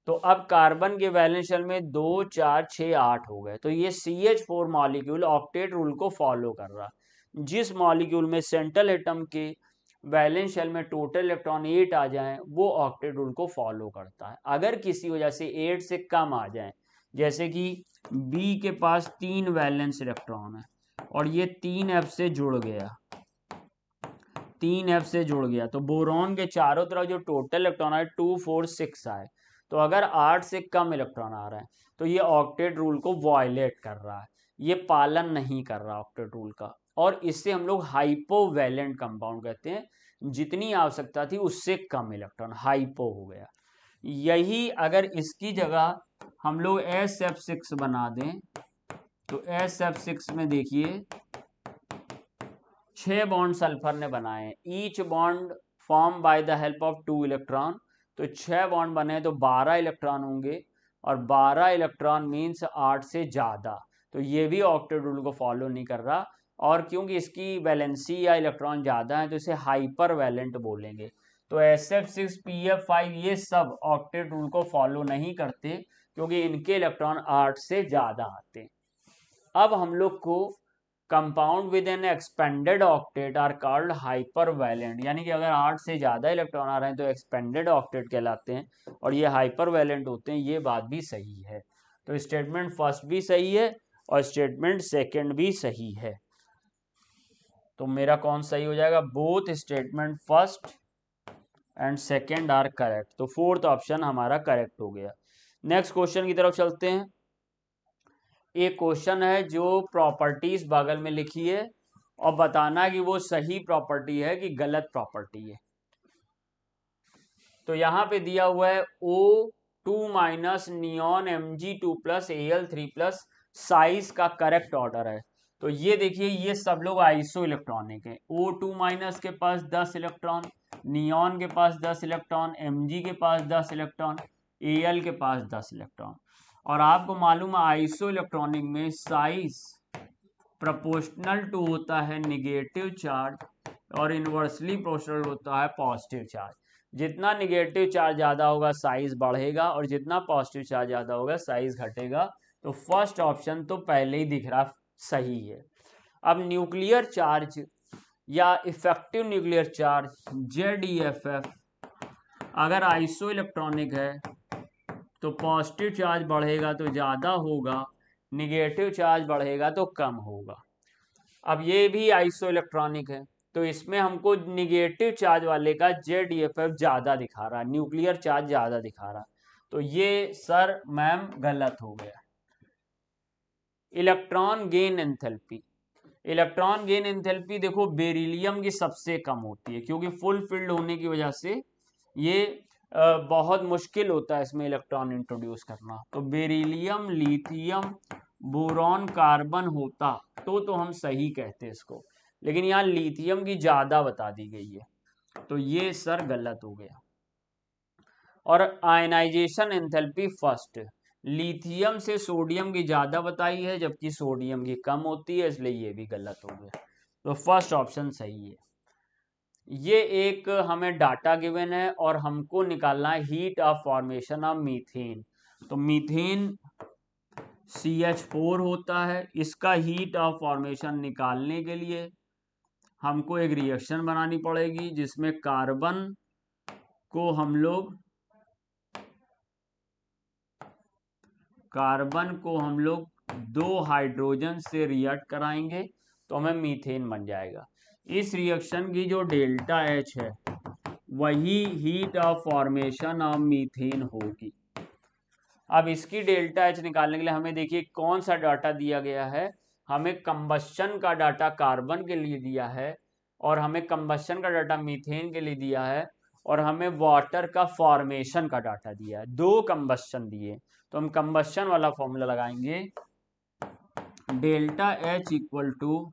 तो अब कार्बन के वैलेंस शेल में 2 4 6 8 हो गए। तो ये CH4 मॉलिक्यूल ऑक्टेट रूल को फॉलो कर रहा। जिस मॉलिक्यूल में सेंट्रल एटम के वैलेंस शेल में टोटल इलेक्ट्रॉन 8 आ जाएं वो ऑक्टेट रूल को फॉलो करता है। अगर किसी वजह से 8 से कम आ जाएं, जैसे कि B के पास 3 वैलेंस इलेक्ट्रॉन है और ये 3F से जुड़ गया, 3F से जुड़ गया, तो बोरॉन के चारों तरफ जो टोटल इलेक्ट्रॉन आए 2 4 6 आए। तो अगर 8 से कम इलेक्ट्रॉन आ रहा है तो ये ऑक्टेट रूल को वायलेट कर रहा है, ये पालन नहीं कर रहा ऑक्टेट रूल का, और इससे हम लोग हाइपोवैलेंट कंपाउंड कहते हैं। जितनी आवश्यकता थी उससे कम इलेक्ट्रॉन, हाइपो हो गया। यही अगर इसकी जगह हम लोग SF6 बना दें तो SF6 में देखिए 6 बॉन्ड सल्फर ने बनाए हैं, each bond form by the help of 2 electron. तो 6 बॉन्ड बने तो 12 इलेक्ट्रॉन होंगे, और 12 इलेक्ट्रॉन मीन्स 8 से ज़्यादा। तो ये भी ऑक्टेट रूल को फॉलो नहीं कर रहा, और क्योंकि इसकी वैलेंसी या इलेक्ट्रॉन ज़्यादा है तो इसे हाइपर वैलेंट बोलेंगे। तो SF6PF5 ये सब ऑक्टेट रूल को फॉलो नहीं करते क्योंकि इनके इलेक्ट्रॉन 8 से ज़्यादा आते। अब हम लोग को compound with an expanded octet are called hypervalent, यानी कि अगर 8 से ज़्यादा इलेक्ट्रॉन आ रहे हैं तो एक्सपेंडेड ऑक्टेट कहलाते हैं, और ये हाइपरवैलेंट होते हैं। ये बात भी सही है। तो स्टेटमेंट फर्स्ट भी सही है और स्टेटमेंट सेकंड भी सही है। तो मेरा कौन सही हो जाएगा? Both statement first and second are correct. तो फोर्थ ऑप्शन हमारा करेक्ट हो गया। नेक्स्ट क्वेश्चन की तरफ चलते हैं। एक क्वेश्चन है जो प्रॉपर्टीज बगल में लिखी है और बताना कि वो सही प्रॉपर्टी है कि गलत प्रॉपर्टी है। तो यहां पे दिया हुआ है O2 minus neon Mg2 plus Al3 plus size का करेक्ट ऑर्डर है। तो ये देखिए ये सब लोग आइसो इलेक्ट्रॉनिक है। O2 माइनस के पास 10 इलेक्ट्रॉन, नियॉन के पास 10 इलेक्ट्रॉन, Mg के पास 10 इलेक्ट्रॉन, Al के पास 10 इलेक्ट्रॉन। और आपको मालूम है आइसो इलेक्ट्रॉनिक में साइज प्रोपोर्शनल टू होता है निगेटिव चार्ज और इनवर्सली प्रोपोर्शनल होता है पॉजिटिव चार्ज। जितना निगेटिव चार्ज ज़्यादा होगा साइज बढ़ेगा और जितना पॉजिटिव चार्ज ज़्यादा होगा साइज घटेगा। तो फर्स्ट ऑप्शन तो पहले ही दिख रहा सही है। अब न्यूक्लियर चार्ज या इफेक्टिव न्यूक्लियर चार्ज ZeFF अगर आइसो इलेक्ट्रॉनिक है तो पॉजिटिव चार्ज बढ़ेगा तो ज़्यादा होगा, निगेटिव चार्ज बढ़ेगा तो कम होगा। अब ये भी आइसो इलेक्ट्रॉनिक है तो इसमें हमको निगेटिव चार्ज वाले का ZeFF ज़्यादा दिखा रहा, न्यूक्लियर चार्ज ज़्यादा दिखा रहा। तो ये सर मैम गलत हो गया। Electron gain enthalpy, electron gain enthalpy देखो बेरिलियम की सबसे कम होती है क्योंकि फुल फिल्ड होने की वजह से ये बहुत मुश्किल होता है इसमें इलेक्ट्रॉन इंट्रोड्यूस करना। तो बेरिलियम, लिथियम, बोरॉन, कार्बन होता तो हम सही कहते इसको, लेकिन यहाँ लिथियम की ज़्यादा बता दी गई है तो ये सर गलत हो गया। और आयनाइजेशन एंथैल्पी फर्स्ट, लिथियम से सोडियम की ज़्यादा बताई है जबकि सोडियम की कम होती है, इसलिए ये भी गलत हो गया। तो फर्स्ट ऑप्शन सही है। ये एक हमें डाटा गिवन है और हमको निकालना है heat of formation of methane. तो मीथेन CH4 होता है, इसका हीट ऑफ फॉर्मेशन निकालने के लिए हमको एक रिएक्शन बनानी पड़ेगी जिसमें कार्बन को हम लोग दो हाइड्रोजन से रिएक्ट कराएंगे तो हमें मीथेन बन जाएगा। इस रिएक्शन की जो डेल्टा H है वही heat of formation of methane होगी। अब इसकी डेल्टा H निकालने के लिए हमें देखिए कौन सा डाटा दिया गया है, हमें कंबस्शन का डाटा कार्बन के लिए दिया है और हमें कंबस्शन का डाटा मीथेन के लिए दिया है और हमें वाटर का फॉर्मेशन का डाटा दिया है, दो कंबस्शन दिए, तो हम कंबस्शन वाला फॉर्मूला लगाएंगे, delta H equal to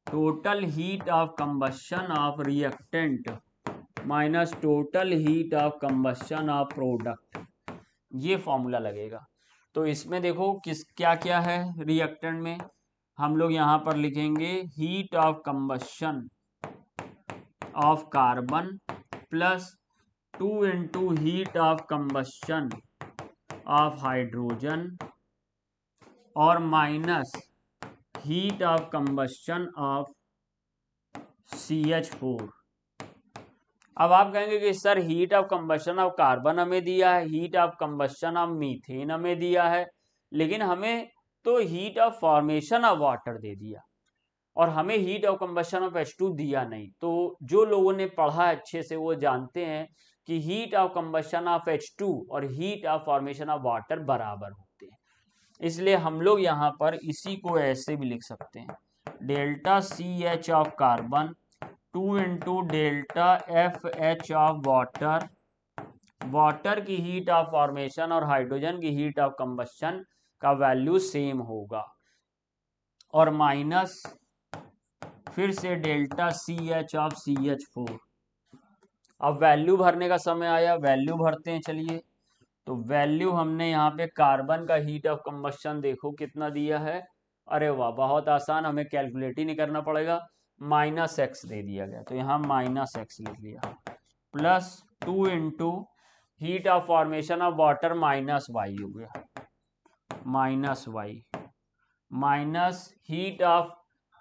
total heat of combustion of reactant minus total heat of combustion of product, ये फॉर्मूला लगेगा। तो इसमें देखो किस क्या क्या है रिएक्टेंट में, हम लोग यहाँ पर लिखेंगे heat of combustion of carbon plus 2 into heat of combustion of hydrogen और minus heat of combustion of CH4। अब आप कहेंगे कि sir heat of combustion of carbon हमें दिया है, heat of combustion of methane हमें दिया है, लेकिन हमें तो heat of formation of water दे दिया और हमें heat of combustion of H2 दिया नहीं। तो जो लोगों ने पढ़ा अच्छे से वो जानते हैं कि heat of combustion of H2 और heat of formation of water बराबर होते हैं, इसलिए हम लोग यहाँ पर इसी को ऐसे भी लिख सकते हैं, delta CH of carbon 2 into delta FH of water, water की हीट ऑफ फॉर्मेशन और हाइड्रोजन की हीट ऑफ कंबस्शन का वैल्यू सेम होगा, और माइनस फिर से डेल्टा CH ऑफ CH4। अब वैल्यू भरने का समय आया, वैल्यू भरते हैं। चलिए, तो वैल्यू हमने यहाँ पे कार्बन का हीट ऑफ कंबस्शन देखो कितना दिया है, अरे वाह बहुत आसान, हमें कैलकुलेट ही नहीं करना पड़ेगा, -x दे दिया गया, तो यहाँ -x लिख लिया, plus 2 into heat of formation of water -y हो गया, -y minus heat of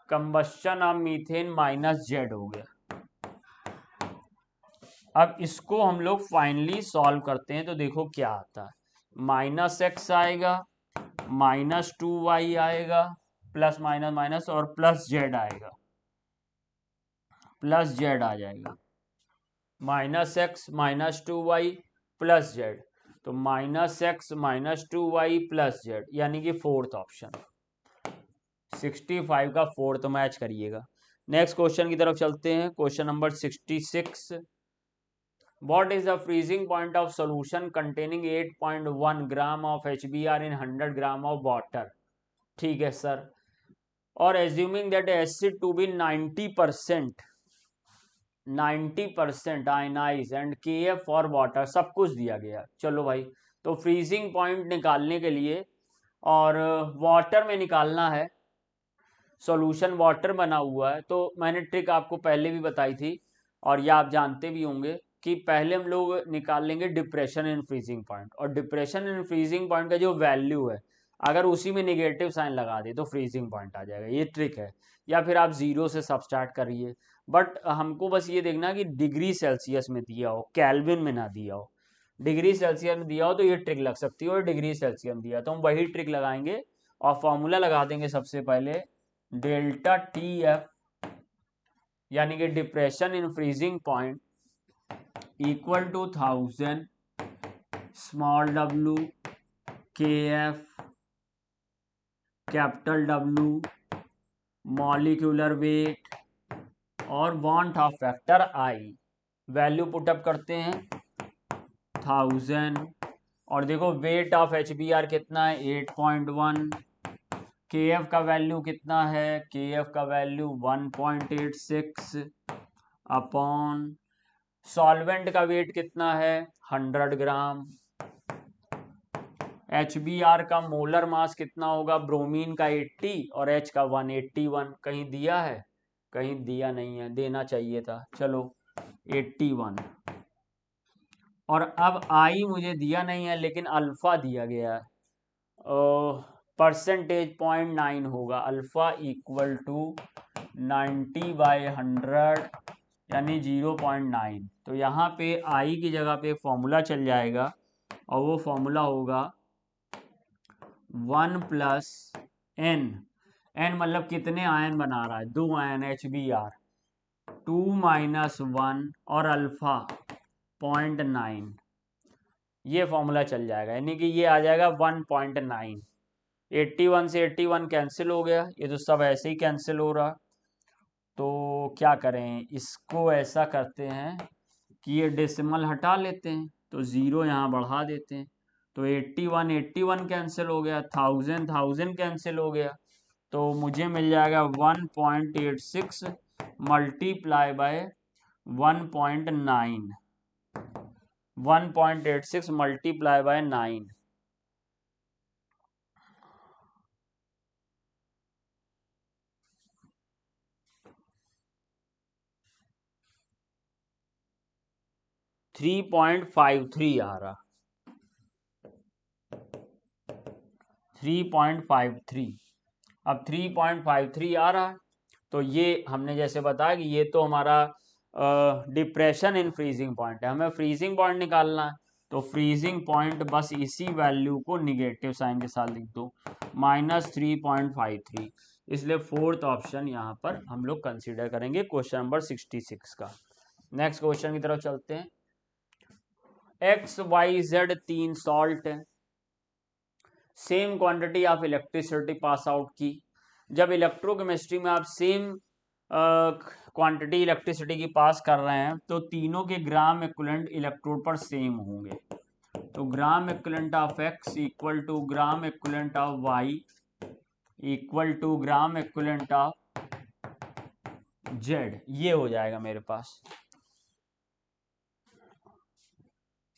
combustion of methane -z हो गया। अब इसको हम लोग फाइनली सॉल्व करते हैं तो देखो क्या आता है, -x आएगा, -2y आएगा, प्लस माइनस माइनस और प्लस z आएगा, प्लस z आ जाएगा, -x -2y प्लस z, तो -x -2y प्लस z, यानी कि फोर्थ ऑप्शन 65 का फोर्थ मैच करिएगा। नेक्स्ट क्वेश्चन की तरफ चलते हैं, question number 66। What is the freezing point of solution containing 8.1 gram of HBr in 100 gram of water? ठीक है सर, और assuming that acid to be 90% ionized and Kf for water, सब कुछ दिया गया। चलो भाई, तो फ्रीजिंग पॉइंट निकालने के लिए और वाटर में निकालना है, सॉल्यूशन वाटर बना हुआ है, तो मैंने ट्रिक आपको पहले भी बताई थी और ये आप जानते भी होंगे कि पहले हम लोग निकाल लेंगे डिप्रेशन इन फ्रीजिंग पॉइंट, और डिप्रेशन इन फ्रीजिंग पॉइंट का जो वैल्यू है अगर उसी में नेगेटिव साइन लगा दे तो फ्रीजिंग पॉइंट आ जाएगा, ये ट्रिक है, या फिर आप 0 से सबस्ट्रैक्ट करिए, बट हमको बस ये देखना कि डिग्री सेल्सियस में दिया हो, केल्विन में ना दिया हो। डिग्री सेल्सियस में दिया हो तो ये ट्रिक लग सकती है, और डिग्री सेल्सियस में दिया तो हम वही ट्रिक लगाएंगे और फॉर्मूला लगा देंगे सबसे पहले, डेल्टा TF यानी कि depression in freezing point equal to 1000 small w Kf capital W molecular weight और van't Hoff factor I। Value put up करते हैं 1000, और देखो वेट ऑफ HBr कितना है 8.1, Kf का वैल्यू कितना है, Kf का वैल्यू 1.86 अपॉन सॉल्वेंट का वेट कितना है 100 ग्राम, HBr का मोलर मास कितना होगा, ब्रोमीन का 80 और H का 181, कहीं दिया है, कहीं दिया नहीं है, देना चाहिए था, चलो 81, और अब I मुझे दिया नहीं है लेकिन अल्फा दिया गया है, परसेंटेज 0.9 होगा, अल्फा इक्वल टू 90/100 यानी 0.9, तो यहाँ पे I की जगह पे फॉर्मूला चल जाएगा और वो फॉर्मूला होगा 1 + n, n मतलब कितने आयन बना रहा है, 2 आयन HBr, 2 - 1 और अल्फा 0.9, ये फॉर्मूला चल जाएगा, यानी कि ये आ जाएगा 1.9, 81 से 81 कैंसिल हो गया, ये तो सब ऐसे ही कैंसिल हो रहा। तो क्या करें, इसको ऐसा करते हैं कि ये डेसिमल हटा लेते हैं, तो 0 यहाँ बढ़ा देते हैं। तो 81 कैंसिल हो गया, 1000 कैंसिल हो गया, तो मुझे मिल जाएगा 1.86 multiply by 1.9, 1.86 multiply by 9। Three 3.53 आ रहा, 3.53। अब 3.53 आ रहा है, तो ये हमने जैसे बताया कि ये तो हमारा डिप्रेशन इन फ्रीजिंग पॉइंट है, हमें फ्रीजिंग पॉइंट निकालना है। तो फ्रीजिंग पॉइंट बस इसी वैल्यू को निगेटिव साइन के साथ लिख दो, -3.53। इसलिए फोर्थ ऑप्शन यहाँ पर हम लोग कंसीडर करेंगे क्वेश्चन नंबर 66 का। नेक्स्ट क्वेश्चन की तरफ चलते हैं। XYZ 3 सॉल्ट है, same quantity of electricity pass out की। जब इलेक्ट्रोकेमिस्ट्री में आप सेम क्वांटिटी इलेक्ट्रिसिटी की पास कर रहे हैं तो तीनों के ग्राम इक्विवेलेंट इलेक्ट्रोड पर सेम होंगे। तो gram equivalent of X equal to gram equivalent of Y equal to gram equivalent of Z, ये हो जाएगा मेरे पास।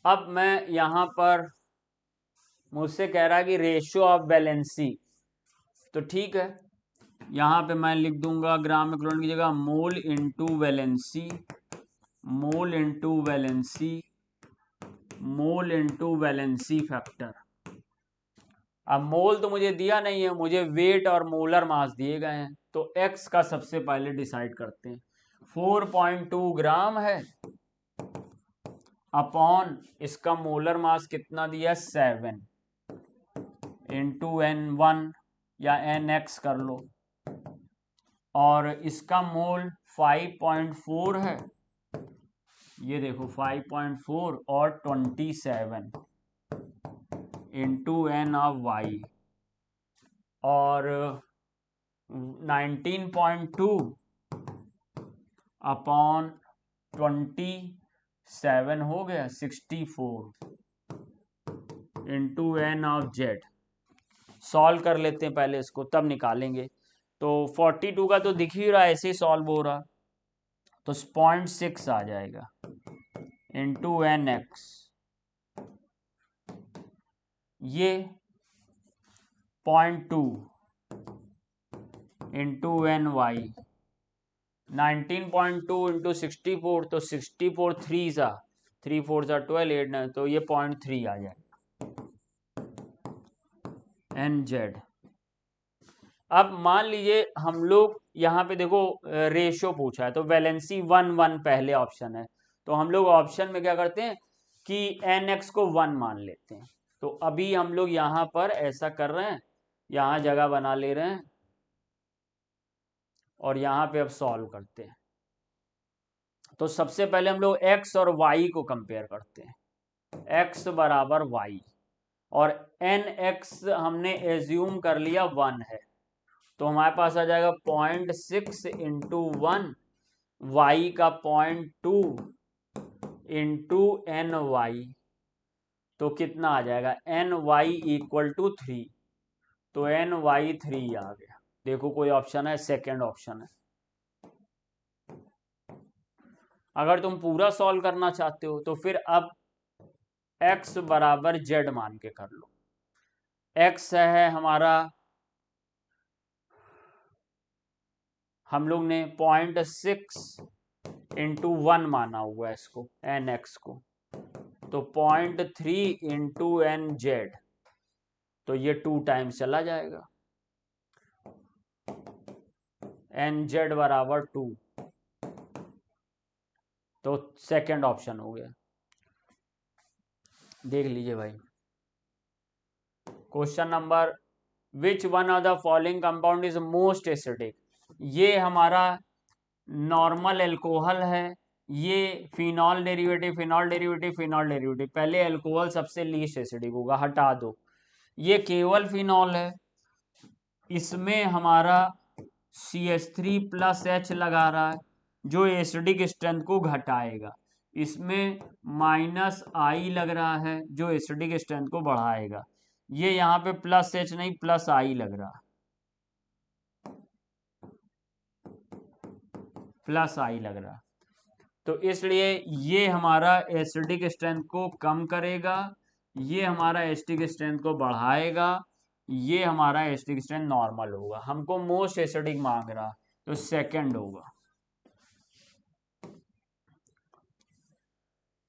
अब मैं यहां पर मुझसे कह रहा है कि रेशियो ऑफ वैलेंसी, तो ठीक है, यहां पे मैं लिख दूंगा ग्राम इक्विवेलेंट की जगह मोल इनटू वैलेंसी, मोल इनटू वैलेंसी, मोल इनटू वैलेंसी फैक्टर। अब मोल तो मुझे दिया नहीं है, मुझे वेट और मोलर मास दिए गए हैं, तो x का सबसे पहले डिसाइड करते हैं। 4.2 ग्राम है अपॉन इसका मोलर मास कितना दिया, 7 इंटू N1 या NX कर लो, और इसका मोल 5.4 है, ये देखो 5.4 और 27 इंटू N ऑफ Y, और 19.2 अपॉन 27 हो गया 64 into N of Z। Solve कर लेते हैं पहले इसको, तब निकालेंगे। तो 42 का तो दिख ही रहा है, ऐसे ही सॉल्व हो रहा, तो 0.6 आ जाएगा इंटू NX, ये 0.2 इंटू NY, 19.2 इंटू 64, तो 64 3 सा 3 4 सा 12 8 9, तो ये 0.3 आ जाएगा NZ। अब मान लीजिए हम लोग यहाँ पे देखो रेशियो पूछा है, तो वैलेंसी 1 पहले ऑप्शन है, तो हम लोग ऑप्शन में क्या करते हैं कि NX को 1 मान लेते हैं। तो अभी हम लोग यहाँ पर ऐसा कर रहे हैं, यहाँ जगह बना ले रहे हैं और यहाँ पे अब सॉल्व करते हैं। तो सबसे पहले हम लोग x और y को कंपेयर करते हैं, x बराबर y, और NX हमने एज्यूम कर लिया 1 है, तो हमारे पास आ जाएगा 0.6 इंटू 1, y का 0.2 इंटू NY, तो कितना आ जाएगा NY इक्वल टू 3, तो NY 3 आ गया। देखो कोई ऑप्शन है, सेकेंड ऑप्शन है। अगर तुम पूरा सॉल्व करना चाहते हो तो फिर अब x बराबर z मान के कर लो। x है हमारा, हम लोग ने 0.6 इंटू 1 माना हुआ है इसको, NX को, तो 0.3 इंटू NZ, तो ये 2 टाइम्स चला जाएगा, NZ बराबर 2, तो सेकंड ऑप्शन हो गया। देख लीजिए भाई, question number, which one of the following compound is most acidic. ये हमारा नॉर्मल एल्कोहल है, ये phenol derivative, phenol derivative, phenol derivative, पहले एल्कोहल सबसे लीस्ट एसिडिक होगा, हटा दो। ये केवल फिनॉल है, इसमें हमारा CH3 प्लस H लगा रहा है जो एसिडिक स्ट्रेंथ को घटाएगा, इसमें माइनस I लग रहा है जो एसिडिक स्ट्रेंथ को बढ़ाएगा। ये यहाँ पे प्लस H नहीं प्लस I लग रहा है, प्लस I लग रहा है। तो इसलिए ये हमारा एसिडिक स्ट्रेंथ को कम करेगा, ये हमारा एसिडिक स्ट्रेंथ को बढ़ाएगा, ये हमारा एसिडिक स्ट्रेंथ नॉर्मल होगा। हमको मोस्ट एसिडिक मांग रहा तो सेकंड होगा।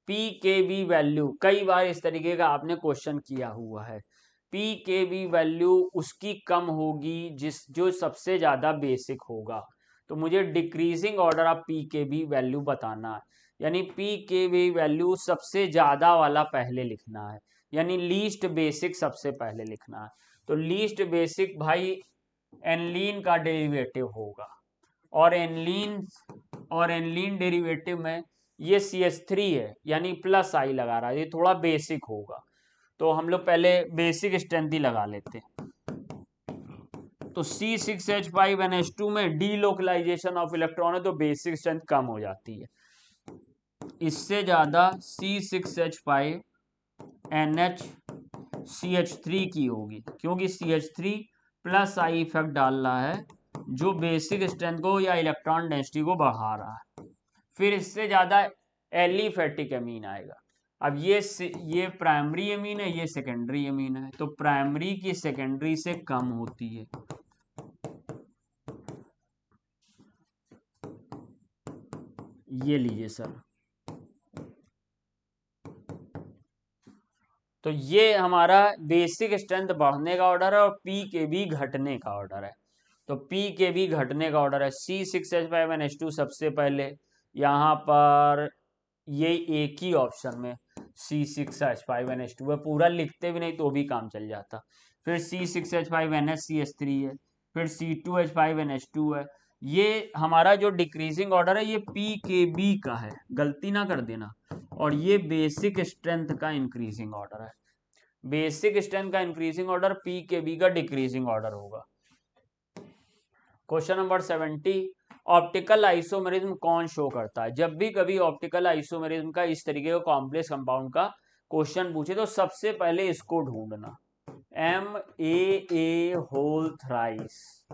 पीकेबी वैल्यू, कई बार इस तरीके का आपने क्वेश्चन किया हुआ है। पीकेबी वैल्यू उसकी कम होगी जो सबसे ज्यादा बेसिक होगा। तो मुझे decreasing order of pKb value बताना है, यानी पीकेबी वैल्यू सबसे ज्यादा वाला पहले लिखना है, यानी लीस्ट बेसिक सबसे पहले लिखना है। तो लीस्ट बेसिक भाई एनलीन का डेरिवेटिव होगा, और एनलीन डेरिवेटिव में ये CH3 है यानी प्लस I लगा रहा है, ये थोड़ा बेसिक होगा। तो हम लोग पहले बेसिक स्ट्रेंथ ही लगा लेते हैं। तो C6H5NH2 में डीलोकलाइजेशन ऑफ इलेक्ट्रॉन है तो बेसिक स्ट्रेंथ कम हो जाती है, इससे ज्यादा C6H5NH CH3 की होगी, क्योंकि CH3 प्लस I इफेक्ट डाल रहा है जो बेसिक स्ट्रेंथ को या इलेक्ट्रॉन डेंसिटी को बढ़ा रहा है। फिर इससे ज्यादा एलिफेटिक अमीन आएगा। अब ये प्राइमरी अमीन है, ये सेकेंडरी अमीन है, तो प्राइमरी की सेकेंडरी से कम होती है। ये लीजिए सर, तो ये हमारा बेसिक स्ट्रेंथ बढ़ने का ऑर्डर है और पी के भी घटने का ऑर्डर है। तो पी के भी घटने का ऑर्डर है, C6H5NH2 सबसे पहले, यहाँ पर ये एक ही ऑप्शन में C6H5NH2 है, पूरा लिखते भी नहीं तो भी काम चल जाता। फिर C6H5NH CH3 है, फिर C2H5NH2 है। ये हमारा जो डिक्रीजिंग ऑर्डर है ये PKB का है, गलती ना कर देना, और ये बेसिक स्ट्रेंथ का इंक्रीजिंग ऑर्डर है। बेसिक स्ट्रेंथ का इंक्रीजिंग ऑर्डर PKB का डिक्रीजिंग ऑर्डर होगा। क्वेश्चन नंबर 70, ऑप्टिकल आइसोमेरिज्म कौन शो करता है? जब भी कभी ऑप्टिकल आइसोमेरिज्म का इस तरीके का कॉम्प्लेक्स कंपाउंड का क्वेश्चन पूछे तो सबसे पहले इसको ढूंढना, MAA होल थ्राइस,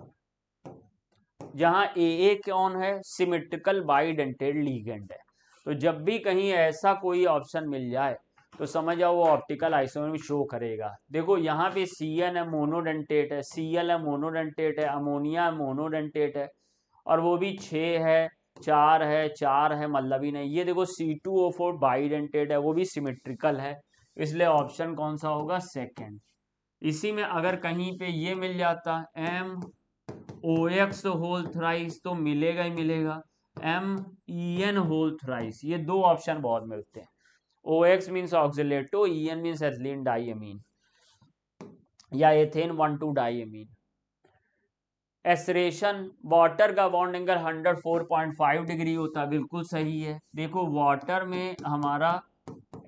जहां AA कौन है? सिमेट्रिकल बाइडेंटेड लीगेंड है। तो जब भी कहीं ऐसा कोई ऑप्शन मिल जाए तो समझ जाओ वो ऑप्टिकल आइसोमेरिज्म शो करेगा। देखो यहाँ पे CN है मोनोडेंटेट है, Cl है मोनोडेंटेट है, अमोनिया मोनोडेंटेट है, और वो भी 6 है 4 है 4 है, मतलब ही नहीं। ये देखो C2O4 बाइडेंटेट है, वो भी सिमेट्रिकल है, इसलिए ऑप्शन कौन सा होगा? सेकेंड। इसी में अगर कहीं पे ये मिल जाता MOX होल थ्राइस तो मिलेगा ही मिलेगा, MEN होल थ्राइस, ये दो ऑप्शन बहुत मिलते हैं। OX means oxalato, EN means ethylene diamine या एथेन 1,2 डाइअमीन। एसरेशन, वाटर का बॉन्ड एंगल 104.5 डिग्री होता है, बिल्कुल सही है। देखो वाटर में हमारा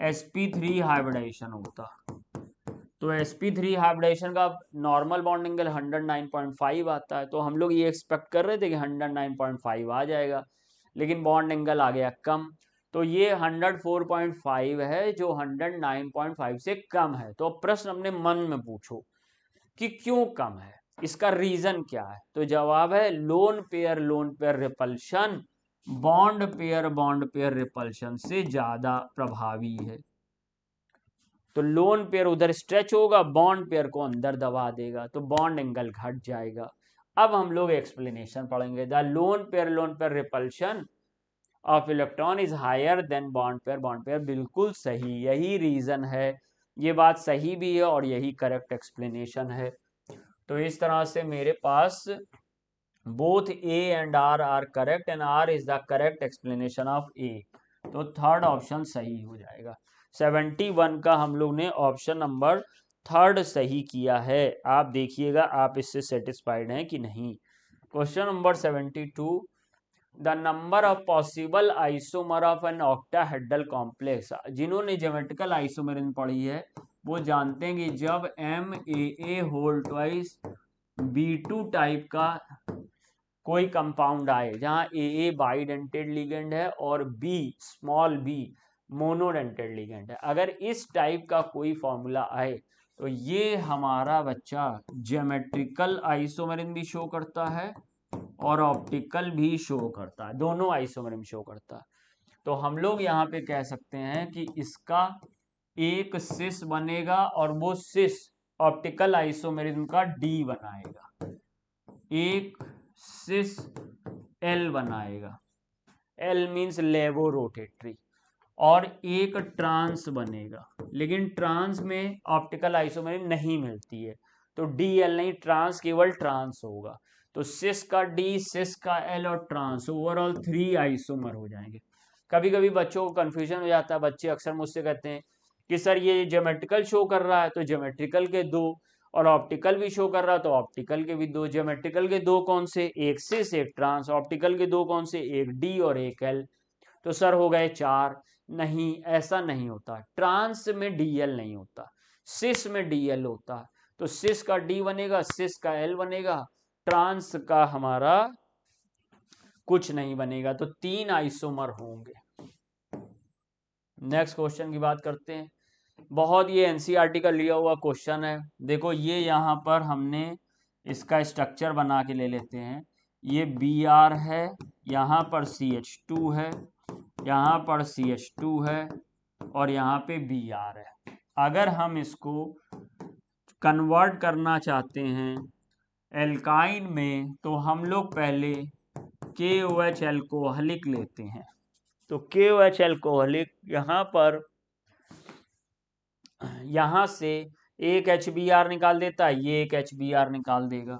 sp3 हाइब्रिडाइजेशन होता, तो sp3 हाइब्रिडाइजेशन का नॉर्मल बॉन्ड एंगल 109.5 आता है, तो हम लोग ये एक्सपेक्ट कर रहे थे कि 109.5 आ जाएगा, लेकिन बॉन्ड एंगल आ गया कम। तो ये 104.5 है जो 109.5 से कम है। तो प्रश्न अपने मन में पूछो कि क्यों कम है, इसका रीजन क्या है? तो जवाब है loan pair repulsion bond pair repulsion से ज्यादा प्रभावी है। तो लोन पेयर उधर स्ट्रेच होगा, बॉन्ड पेयर को अंदर दबा देगा, तो बॉन्ड एंगल घट जाएगा। अब हम लोग एक्सप्लेनेशन पढ़ेंगे। The lone pair repulsion of electron is higher than bond pair, बिल्कुल सही, यही रीजन है, ये बात सही भी है और यही करेक्ट एक्सप्लेनेशन है। तो इस तरह से मेरे पास both A and R are correct and R is the correct explanation of A, तो थर्ड ऑप्शन सही हो जाएगा। 71 का हम लोग ने ऑप्शन नंबर थर्ड सही किया है। आप देखिएगा आप इससे सेटिस्फाइड हैं कि नहीं। Question number 72, the number of possible isomer of an octahedral complex. जिन्होंने ज्योमेट्रिकल आइसोमेरिज्म पढ़ी है वो जानते हैं कि जब MAA whole twice B2 type का कोई कंपाउंड आए जहां ए बाइडेंटेड लिगेंड है और B small B monodentate ligand है, अगर इस टाइप का कोई फॉर्मूला आए तो ये हमारा बच्चा ज्योमेट्रिकल आइसोमेरिज्म भी शो करता है और ऑप्टिकल भी शो करता है, दोनों आइसोमेरिज्म शो करता है। तो हम लोग यहाँ पे कह सकते हैं कि इसका एक सिस बनेगा और वो सिस ऑप्टिकल आइसोमेरिज्म का डी बनाएगा, एक सिस एल बनाएगा, एल मीन्स लेवो रोटेटरी, और एक ट्रांस बनेगा, लेकिन ट्रांस में ऑप्टिकल आइसोमेरिज्म नहीं मिलती है तो डी एल नहीं, ट्रांस केवल ट्रांस होगा। तो सिस का डी, सिस का एल और ट्रांस, ओवरऑल 3 आइसोमर हो जाएंगे। कभी कभी बच्चों को कंफ्यूजन हो जाता है, बच्चे अक्सर मुझसे कहते हैं कि सर ये ज्योमेट्रिकल शो कर रहा है तो ज्योमेट्रिकल के 2, और ऑप्टिकल भी शो कर रहा है तो ऑप्टिकल के भी 2। ज्योमेट्रिकल के 2 कौन से, एक सिस एक ट्रांस, ऑप्टिकल के 2 कौन से, एक डी और एक एल, तो सर हो गए 4। नहीं, ऐसा नहीं होता, ट्रांस में डीएल नहीं होता, सिस में डीएल होता है। तो सिस का डी बनेगा, सिस का एल बनेगा, ट्रांस का हमारा कुछ नहीं बनेगा, तो 3 आइसोमर होंगे। नेक्स्ट क्वेश्चन की बात करते हैं। बहुत ये एनसीईआरटी का लिया हुआ क्वेश्चन है। देखो ये यहाँ पर हमने इसका स्ट्रक्चर बना के ले लेते हैं। ये Br है, यहाँ पर CH2 है, यहाँ पर CH2 है और यहाँ पे Br है। अगर हम इसको कन्वर्ट करना चाहते हैं एल्काइन में तो हम लोग पहले KOH एल्कोहलिक लेते हैं। तो KOH एल्कोहलिक यहाँ पर, यहाँ से एक HBr निकाल देता है, ये एक HBr निकाल देगा।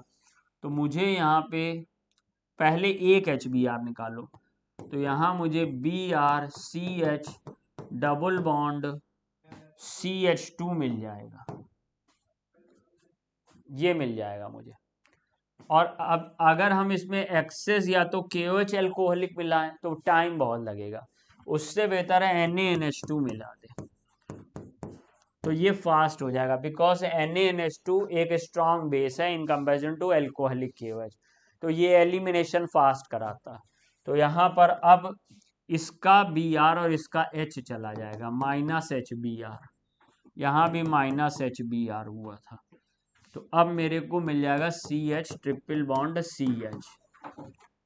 तो मुझे यहाँ पे पहले एक HBr निकालो, तो यहाँ मुझे BrCH डबल बॉन्ड CH2 मिल जाएगा, ये मिल जाएगा मुझे। और अब अगर हम इसमें एक्सेस या तो KOH एल्कोहलिक मिलाएं तो टाइम बहुत लगेगा, उससे बेहतर है NaNH2 मिला दे, तो ये फास्ट हो जाएगा, बिकॉज NaNH2 एक स्ट्रॉन्ग बेस है in comparison to alcoholic KOH, तो ये एलिमिनेशन फास्ट कराता है। तो यहाँ पर अब इसका Br और इसका H चला जाएगा, -HBr, यहाँ भी -HBr हुआ था, तो अब मेरे को मिल जाएगा CH ट्रिपल बॉन्ड CH।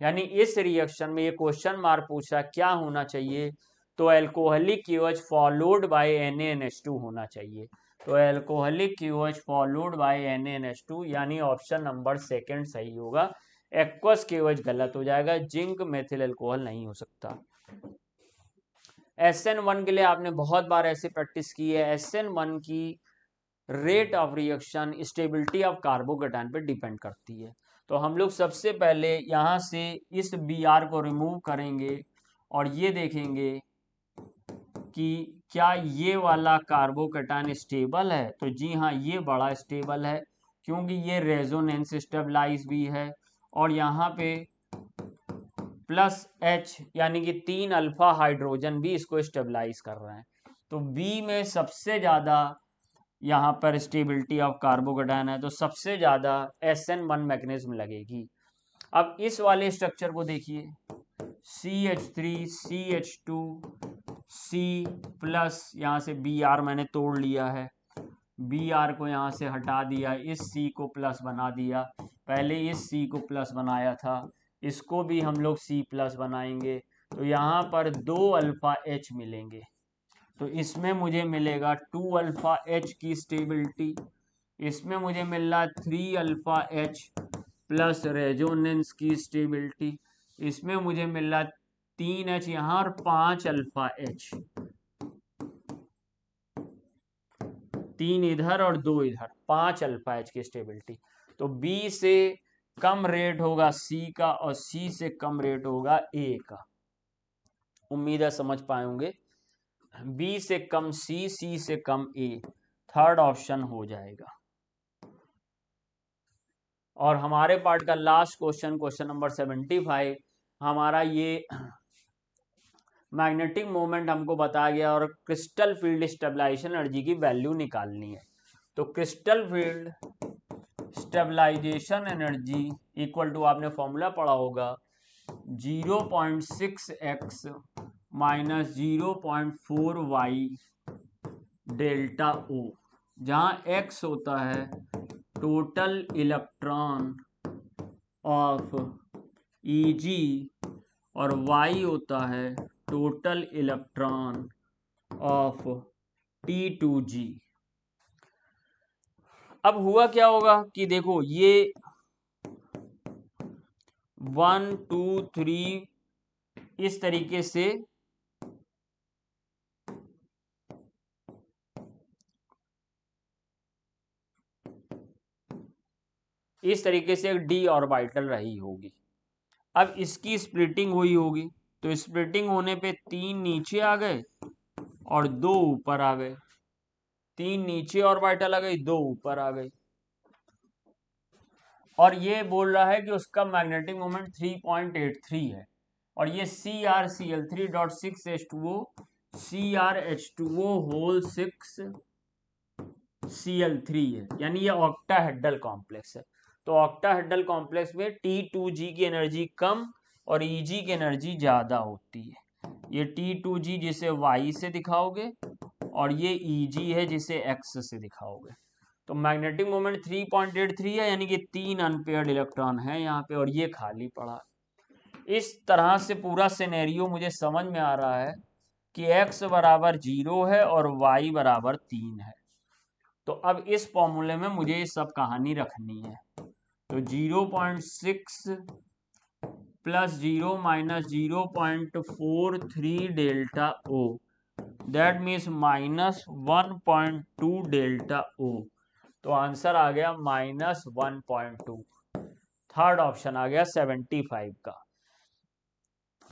यानी इस रिएक्शन में ये क्वेश्चन मार्क पूछा क्या होना चाहिए, तो alcoholic KOH followed by NaNH2 होना चाहिए। तो alcoholic KOH followed by NaNH2 यानी ऑप्शन नंबर सेकंड सही होगा। एक्वस KOH गलत हो जाएगा, जिंक मेथिल अल्कोहल नहीं हो सकता। SN1 के लिए आपने बहुत बार ऐसे प्रैक्टिस की है। SN1 की rate of reaction stability of carbocation पे डिपेंड करती है। तो हम लोग सबसे पहले यहाँ से इस Br को रिमूव करेंगे और ये देखेंगे कि क्या ये वाला कार्बोकेटायन स्टेबल है, तो जी हाँ ये बड़ा स्टेबल है क्योंकि ये रेजोनेंस स्टेबलाइज भी है, और यहाँ पे +H यानी कि 3 अल्फा हाइड्रोजन भी इसको स्टेबलाइज कर रहे हैं। तो बी में सबसे ज़्यादा यहाँ पर स्टेबिलिटी ऑफ कार्बोकेटायन है, तो सबसे ज़्यादा SN1 मैग्नेज्म लगेगी। अब इस वाले स्ट्रक्चर को देखिए, CH3 CH2 C प्लस, यहाँ से Br मैंने तोड़ लिया है, Br को यहाँ से हटा दिया, इस C को प्लस बना दिया, पहले इस C को प्लस बनाया था, इसको भी हम लोग C प्लस बनाएंगे, तो यहाँ पर 2 अल्फा H मिलेंगे। तो इसमें मुझे मिलेगा 2 अल्फा H की स्टेबिलिटी, इसमें मुझे मिल रहा 3 अल्फा H प्लस रेजोनेंस की स्टेबिलिटी, इसमें मुझे मिल रहा 3H यहाँ और 5 अल्फा H, 3 इधर और 2 इधर, 5 अल्फा H की स्टेबिलिटी। तो B से कम रेट होगा C का और C से कम रेट होगा A का। उम्मीद है समझ पाए होंगे। B से कम C, C से कम A, थर्ड ऑप्शन हो जाएगा। और हमारे पार्ट का लास्ट क्वेश्चन, क्वेश्चन नंबर 75, हमारा ये मैग्नेटिक मोमेंट हमको बताया गया और क्रिस्टल फील्ड स्टेबलाइजेशन एनर्जी की वैल्यू निकालनी है। तो crystal field stabilization energy equal to, आपने फॉर्मूला पढ़ा होगा, 0.6x माइनस 0.4y डेल्टा ओ, जहाँ x होता है टोटल इलेक्ट्रॉन ऑफ Eg और y होता है टोटल इलेक्ट्रॉन ऑफ T2g। अब हुआ क्या होगा कि देखो ये 1 2 3 इस तरीके से एक d ऑर्बिटल रही होगी। अब इसकी स्प्लिटिंग हुई होगी, तो स्प्लिटिंग होने पे 3 नीचे आ गए और 2 ऊपर आ गए, 3 नीचे ऑर्बिटल आ गई, 2 ऊपर आ गई। और ये बोल रहा है कि उसका मैग्नेटिक मोमेंट 3.83 है, और ये CrCl3.6H2O CrH2O होल 6Cl3 है, यानी ये ऑक्टाहेड्रल कॉम्प्लेक्स है। तो ऑक्टाहेड्रल कॉम्प्लेक्स में T2g की एनर्जी कम और Eg की एनर्जी ज्यादा होती है। ये T2g जिसे Y से दिखाओगे और ये Eg है जिसे X से दिखाओगे। तो मैग्नेटिक मोमेंट 3.83 है, यानी कि 3 अनपेयर्ड इलेक्ट्रॉन है यहाँ पे, और ये खाली पड़ा। इस तरह से पूरा सिनेरियो मुझे समझ में आ रहा है कि x बराबर 0 है और y बराबर 3 है। तो अब इस फॉर्मूले में मुझे ये सब कहानी रखनी है। तो 0.6 plus 0 minus 0.43 delta O, that means minus 1.2 delta O. तो आंसर आ गया माइनस 1.2। थर्ड ऑप्शन आ गया 75 का।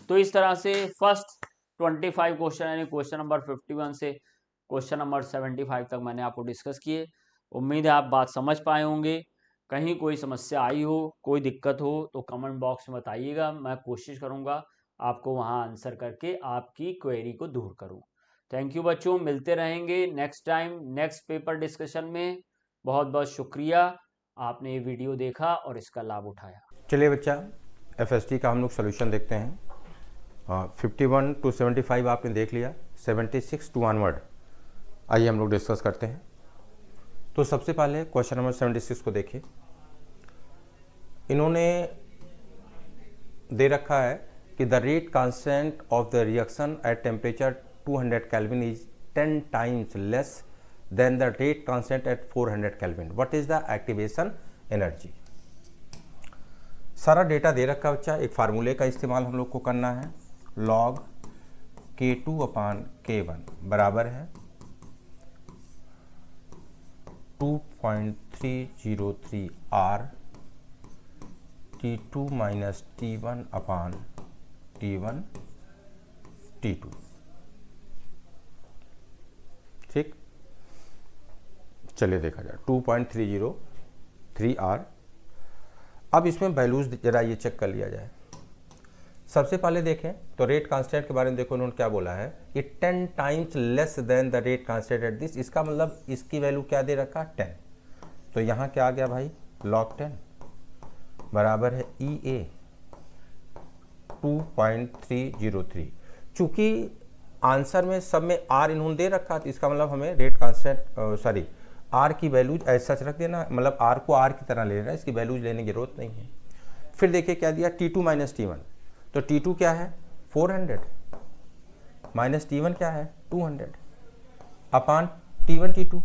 तो इस तरह से फर्स्ट 25 क्वेश्चन, यानी क्वेश्चन नंबर 51 से क्वेश्चन नंबर 75 तक मैंने आपको डिस्कस किए। उम्मीद है आप बात समझ पाए होंगे। कहीं कोई समस्या आई हो, कोई दिक्कत हो तो कमेंट बॉक्स में बताइएगा, मैं कोशिश करूंगा आपको वहां आंसर करके आपकी क्वेरी को दूर करूं। थैंक यू बच्चों, मिलते रहेंगे next time next paper discussion में। बहुत बहुत शुक्रिया, आपने ये वीडियो देखा और इसका लाभ उठाया। चलिए बच्चा, FST का हम लोग सोल्यूशन देखते हैं। 51 to 75 आपने देख लिया, 76 टू ऑनवर्ड आइए हम लोग डिस्कस करते हैं। तो सबसे पहले क्वेश्चन नंबर 76 को देखिए। इन्होंने दे रखा है कि the rate constant of the reaction at temperature 200 kelvin is 10 times less than the rate constant eight 400 kelvin. What is the activation energy? सारा डेटा दे रखा बच्चा। एक फार्मूले का इस्तेमाल हम लोग को करना है। log K2/K1 बराबर है 2.303 R T2 minus T1/T1 T2। ठीक, चलिए देखा जाए 2.303 R। अब इसमें वैल्यूज जरा ये चेक कर लिया जाए। सबसे पहले देखें तो रेट कांस्टेंट के बारे में देखो, उन्होंने क्या बोला है कि 10 times less than the rate constant at this. इसका मतलब इसकी वैल्यू क्या दे रखा, 10। तो यहाँ क्या आ गया भाई, log 10 बराबर है EA 2.303। चूंकि आंसर में सब में R इन्होंने दे रखा, तो इसका मतलब हमें रेट कांस्टेंट R की वैल्यूज ऐसा रख देना, मतलब R को R की तरह ले लेना, इसकी वैल्यूज लेने की जरूरत नहीं है। फिर देखिए क्या दिया, T2 माइनस T1। तो T2 क्या है 400 माइनस T1 क्या है 200 अपान T1 T2।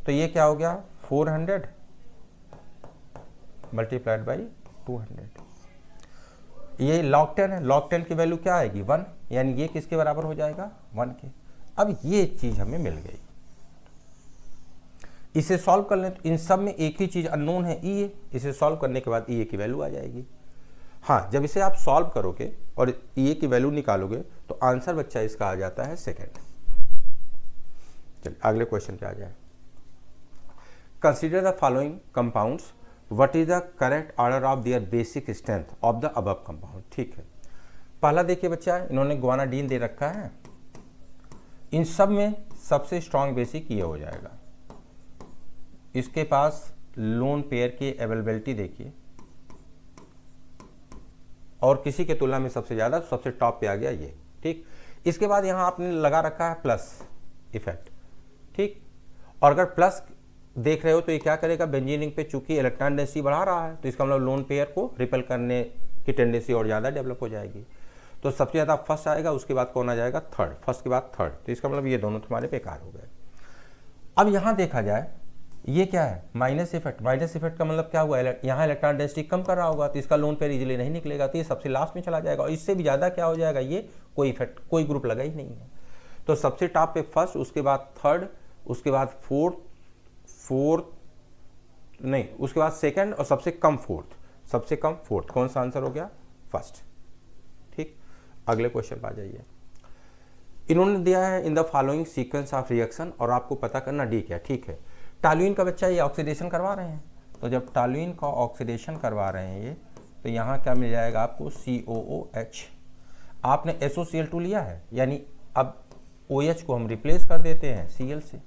तो ये क्या हो गया 400 मल्टीप्लाइड बाई 200। ये log 10 है, log 10 की वैल्यू क्या आएगी 1, यानी ये किसके बराबर हो जाएगा 1 के। अब ये चीज हमें मिल गई। इसे सॉल्व कर लें तो इन सब में एक ही चीज अननोन है EA। इसे सॉल्व करने के बाद EA की वैल्यू आ जाएगी। हाँ, जब इसे आप सॉल्व करोगे और EA की वैल्यू निकालोगे तो आंसर बच्चा इसका आ जाता है सेकेंड। चलिए अगले क्वेश्चन पे आ जाए। Consider the following compounds, what is the correct order of there basic strength of the above compound. ठीक है, पहला देखिए बच्चा, इन्होंने ग्वानाडीन दे रखा है। इन सब में सबसे स्ट्रॉन्ग बेसिक ये हो जाएगा। इसके पास लोन पेयर की अवेलेबिलिटी देखिए, और किसी के तुलना में सबसे ज़्यादा, सबसे टॉप पे आ गया ये। ठीक, इसके बाद यहाँ आपने लगा रखा है प्लस इफेक्ट। ठीक, और अगर प्लस देख रहे हो तो ये क्या करेगा, बेंजीन रिंग पे चूंकि इलेक्ट्रॉन डेंसिटी बढ़ा रहा है तो इसका मतलब लोन पेयर को रिपेल करने की टेंडेंसी और ज़्यादा डेवलप हो जाएगी। तो सबसे ज़्यादा फर्स्ट आएगा, उसके बाद कौन आ जाएगा, थर्ड, फर्स्ट के बाद थर्ड। तो इसका मतलब ये दोनों तुम्हारे बेकार हो गए। अब यहाँ देखा जाए ये क्या है, माइनस इफेक्ट। माइनस इफेक्ट का मतलब क्या हुआ, यहाँ इलेक्ट्रॉन डेंसिटी कम कर रहा होगा तो इसका लोन पेयर इजीली नहीं निकलेगा, तो ये सबसे लास्ट में चला जाएगा। और इससे भी ज़्यादा क्या हो जाएगा, ये कोई इफेक्ट, कोई ग्रुप लगा ही नहीं है। तो सबसे टॉप पे फर्स्ट, उसके बाद थर्ड, उसके बाद उसके बाद सेकंड, और सबसे कम फोर्थ। सबसे कम फोर्थ, कौन सा आंसर हो गया, फर्स्ट। ठीक, अगले क्वेश्चन पर आ जाइए। इन्होंने दिया है in the following sequence of reaction, और आपको पता करना डी क्या। ठीक है, टॉल्यूइन का बच्चा ये ऑक्सीडेशन करवा रहे हैं, तो जब टॉल्यूइन का ऑक्सीडेशन करवा रहे हैं ये, तो यहाँ क्या मिल जाएगा आपको, COOH। आपने SOCl2 लिया है, यानी अब OH को हम रिप्लेस कर देते हैं Cl से।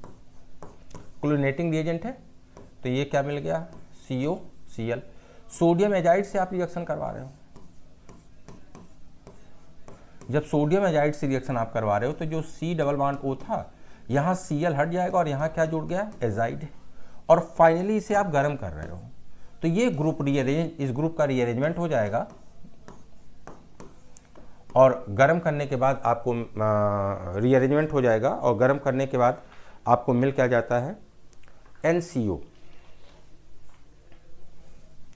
क्लोरीनेटिंग रिएजेंट है, तो ये क्या मिल गया, COCl। सोडियम एजाइड से आप रिएक्शन करवा रहे हो, जब सोडियम एजाइड से रिएक्शन आप करवा रहे हो तो जो C डबल बॉन्ड O था, यहाँ Cl हट जाएगा और यहाँ क्या जुड़ गया, एजाइड। और फाइनली इसे आप गर्म कर रहे हो तो ये ग्रुप इस ग्रुप का रीअरेंजमेंट हो जाएगा, और गर्म करने के बाद आपको रीअरेंजमेंट हो जाएगा, और गर्म करने के बाद आपको मिल क्या जाता है, NCO।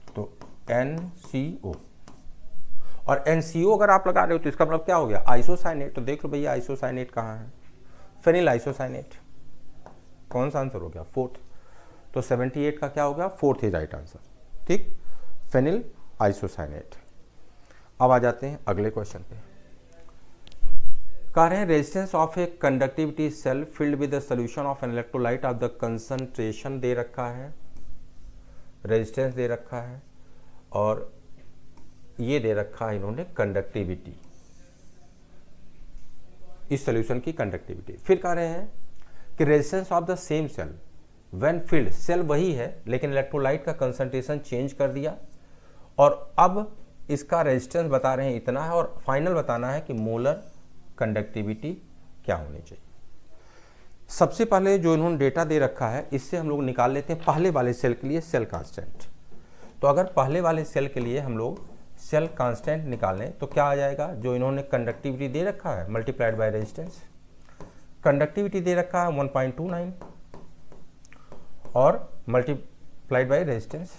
तो NCO, और NCO अगर आप लगा रहे हो तो इसका मतलब क्या हो गया, आइसोसाइनेट। तो देख लो भैया आइसोसाइनेट कहाँ है, फेनिल आइसोसाइनेट। कौन सा आंसर हो गया, फोर्थ। तो 78 का क्या हो गया, फोर्थ ही राइट आंसर। ठीक, फेनिल आइसोसाइनेट। अब आ जाते हैं अगले क्वेश्चन पे। कह रहे हैं resistance of a conductivity cell filled with the solution of an electrolyte of the concentration दे रखा है, रेजिस्टेंस दे रखा है, और ये दे रखा है इन्होंने कंडक्टिविटी, इस सॉल्यूशन की कंडक्टिविटी। फिर कह रहे हैं कि resistance of the same cell when field, cell वही है लेकिन इलेक्ट्रोलाइट का कंसंट्रेशन चेंज कर दिया, और अब इसका रेजिस्टेंस बता रहे हैं इतना है, और फाइनल बताना है कि मोलर कंडक्टिविटी क्या होनी चाहिए। सबसे पहले जो इन्होंने डेटा दे रखा है इससे हम लोग निकाल लेते हैं पहले वाले सेल के लिए सेल कांस्टेंट। तो अगर पहले वाले सेल के लिए हम लोग सेल कांस्टेंट निकालें तो क्या आ जाएगा, जो इन्होंने कंडक्टिविटी दे रखा है मल्टीप्लाइड बाय रेजिस्टेंस। कंडक्टिविटी दे रखा है 1.29 और मल्टीप्लाइड बाय रेजिस्टेंस,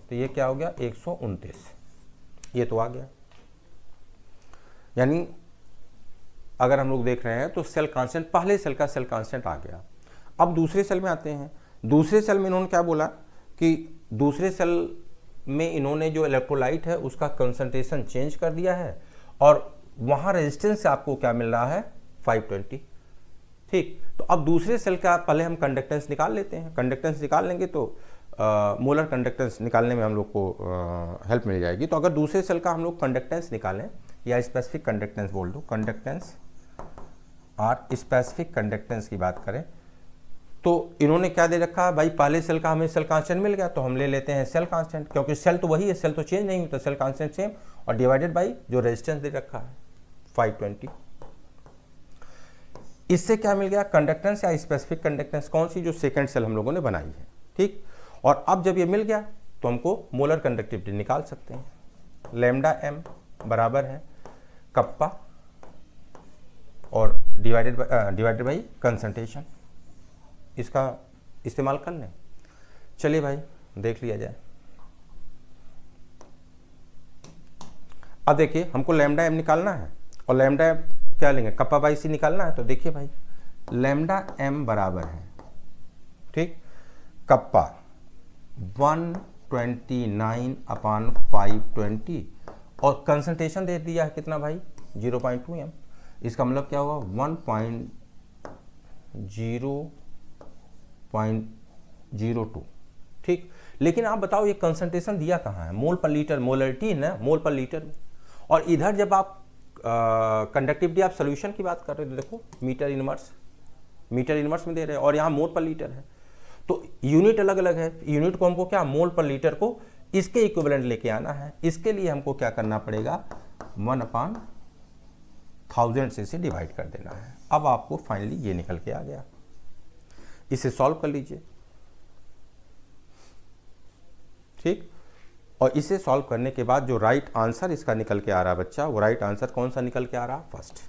तो ये क्या हो गया 129। ये तो आ गया, यानी अगर हम लोग देख रहे हैं तो सेल कांस्टेंट, पहले सेल का सेल कांस्टेंट आ गया। अब दूसरे सेल में आते हैं। दूसरे सेल में इन्होंने क्या बोला कि दूसरे सेल में इन्होंने जो इलेक्ट्रोलाइट है उसका कंसंट्रेशन चेंज कर दिया है, और वहाँ रेजिस्टेंस से आपको क्या मिल रहा है 520। ठीक, तो अब दूसरे सेल का पहले हम कंडक्टेंस निकाल लेते हैं। कंडक्टेंस निकाल लेंगे तो मोलर कंडक्टेंस निकालने में हम लोग को हेल्प मिल जाएगी। तो अगर दूसरे सेल का हम लोग कंडक्टेंस निकालें, या स्पेसिफिक कंडक्टेंस बोल दो, कंडक्टेंस और स्पेसिफिक कंडक्टेंस की बात करें तो इन्होंने क्या दे रखा है भाई, पहले सेल का हमें सेल कांस्टेंट मिल गया तो हम ले लेते हैं सेल कांस्टेंट, क्योंकि सेल तो वही है, सेल तो चेंज नहीं होता, सेल कांस्टेंट सेम, और डिवाइडेड बाई जो रेजिस्टेंस दे रखा है 520। इससे क्या मिल गया, कंडक्टेंस या स्पेसिफिक कंडक्टेंस, कौन सी, जो सेकंड सेल हम लोगों ने बनाई है। ठीक, और अब जब ये मिल गया तो हमको मोलर कंडक्टिविटी निकाल सकते हैं। लैम्डा m बराबर है कप्पा और डिवाइडेड बाई कंसंट्रेशन, इसका इस्तेमाल कर लें। चलिए भाई देख लिया जाए। अब देखिए हमको लैम्डा m निकालना है, और लैम्डा क्या लेंगे, कप्पा बाई सी निकालना है। तो देखिए भाई लैम्डा m बराबर है, ठीक, कप्पा 129/520, और कंसंट्रेशन दे दिया है कितना भाई 0.2 m। इसका मतलब क्या होगा 1.0.02। ठीक, लेकिन आप बताओ ये कंसंट्रेशन दिया कहाँ है, मोल पर लीटर, मोलरिटी ना, मोल पर लीटर। और इधर जब आप कंडक्टिविटी आप सोल्यूशन की बात कर रहे हो, देखो मीटर इनवर्स में दे रहे हैं, और यहाँ मोल पर लीटर है। तो यूनिट अलग अलग है, यूनिट को हमको क्या मोल पर लीटर को इसके इक्विवेलेंट लेके आना है। इसके लिए हमको क्या करना पड़ेगा, 1/1000 से इसे डिवाइड कर देना है। अब आपको फाइनली ये निकल के आ गया, इसे सॉल्व कर लीजिए, ठीक। और इसे सॉल्व करने के बाद जो राइट आंसर इसका निकल के आ रहा है बच्चा, वो राइट आंसर कौन सा निकल के आ रहा है, फर्स्ट,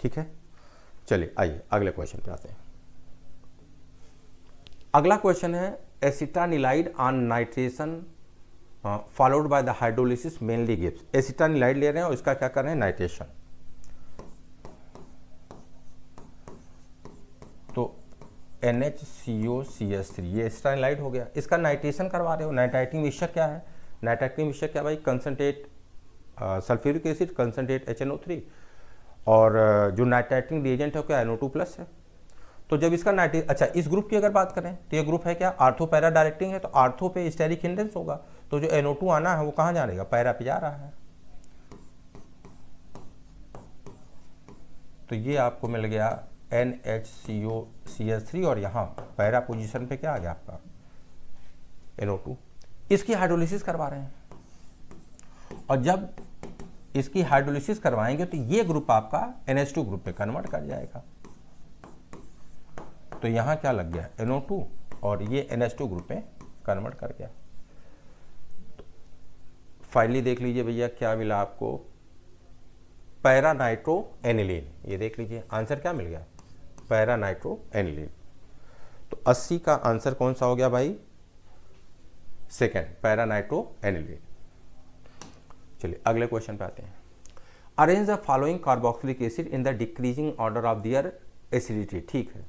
ठीक है। चलिए आइए अगले क्वेश्चन पे आते हैं। अगला क्वेश्चन है acetanilide on nitration followed by the hydrolysis mainly gives. Acetanilide ले रहे हैं और इसका क्या कर रहे हैं, नाइट्रेशन। तो NHCOCH3 ये एसिटानिलाइड हो गया, इसका नाइट्रेशन करवा रहे हो। नाइट्राइटिंग मिक्सचर क्या है, नाइट्राइटिंग मिक्सचर क्या भाई, concentrate sulphuric acid, concentrate HNO3, और जो नाइट्राइटिंग रिएजेंट है क्या, NO2+ है। तो जब इसका अच्छा इस ग्रुप की अगर बात करें तो ये ग्रुप है क्या, आर्थो पैरा डायरेक्टिंग है, तो आर्थो पे स्टेरिक हिंडेंस होगा, तो जो NO2 आना है वो कहाँ जाएगा, पैरा पे जा रहा है। तो ये आपको मिल गया NHCOCH3 और यहाँ पैरा पोजीशन पे क्या आ गया आपका, NO2। इसकी हाइड्रोलिसिस करवा रहे हैं, और जब इसकी हाइड्रोलिसिस करवाएंगे तो ये ग्रुप आपका NH2 ग्रुप पे कन्वर्ट कर जाएगा। तो यहाँ क्या लग गया, NO2, और ये NH2 ग्रुप में कन्वर्ट कर गया। तो फाइनली देख लीजिए भैया क्या मिला आपको, पैरा नाइट्रो एनिलीन। ये देख लीजिए आंसर क्या मिल गया, पैरा नाइट्रो एनिलीन। तो 80 का आंसर कौन सा हो गया भाई, सेकेंड, पैरा नाइट्रो एनिलीन। चलिए अगले क्वेश्चन पे आते हैं। Arrange the following carboxylic acid in the decreasing order of their acidity. ठीक है,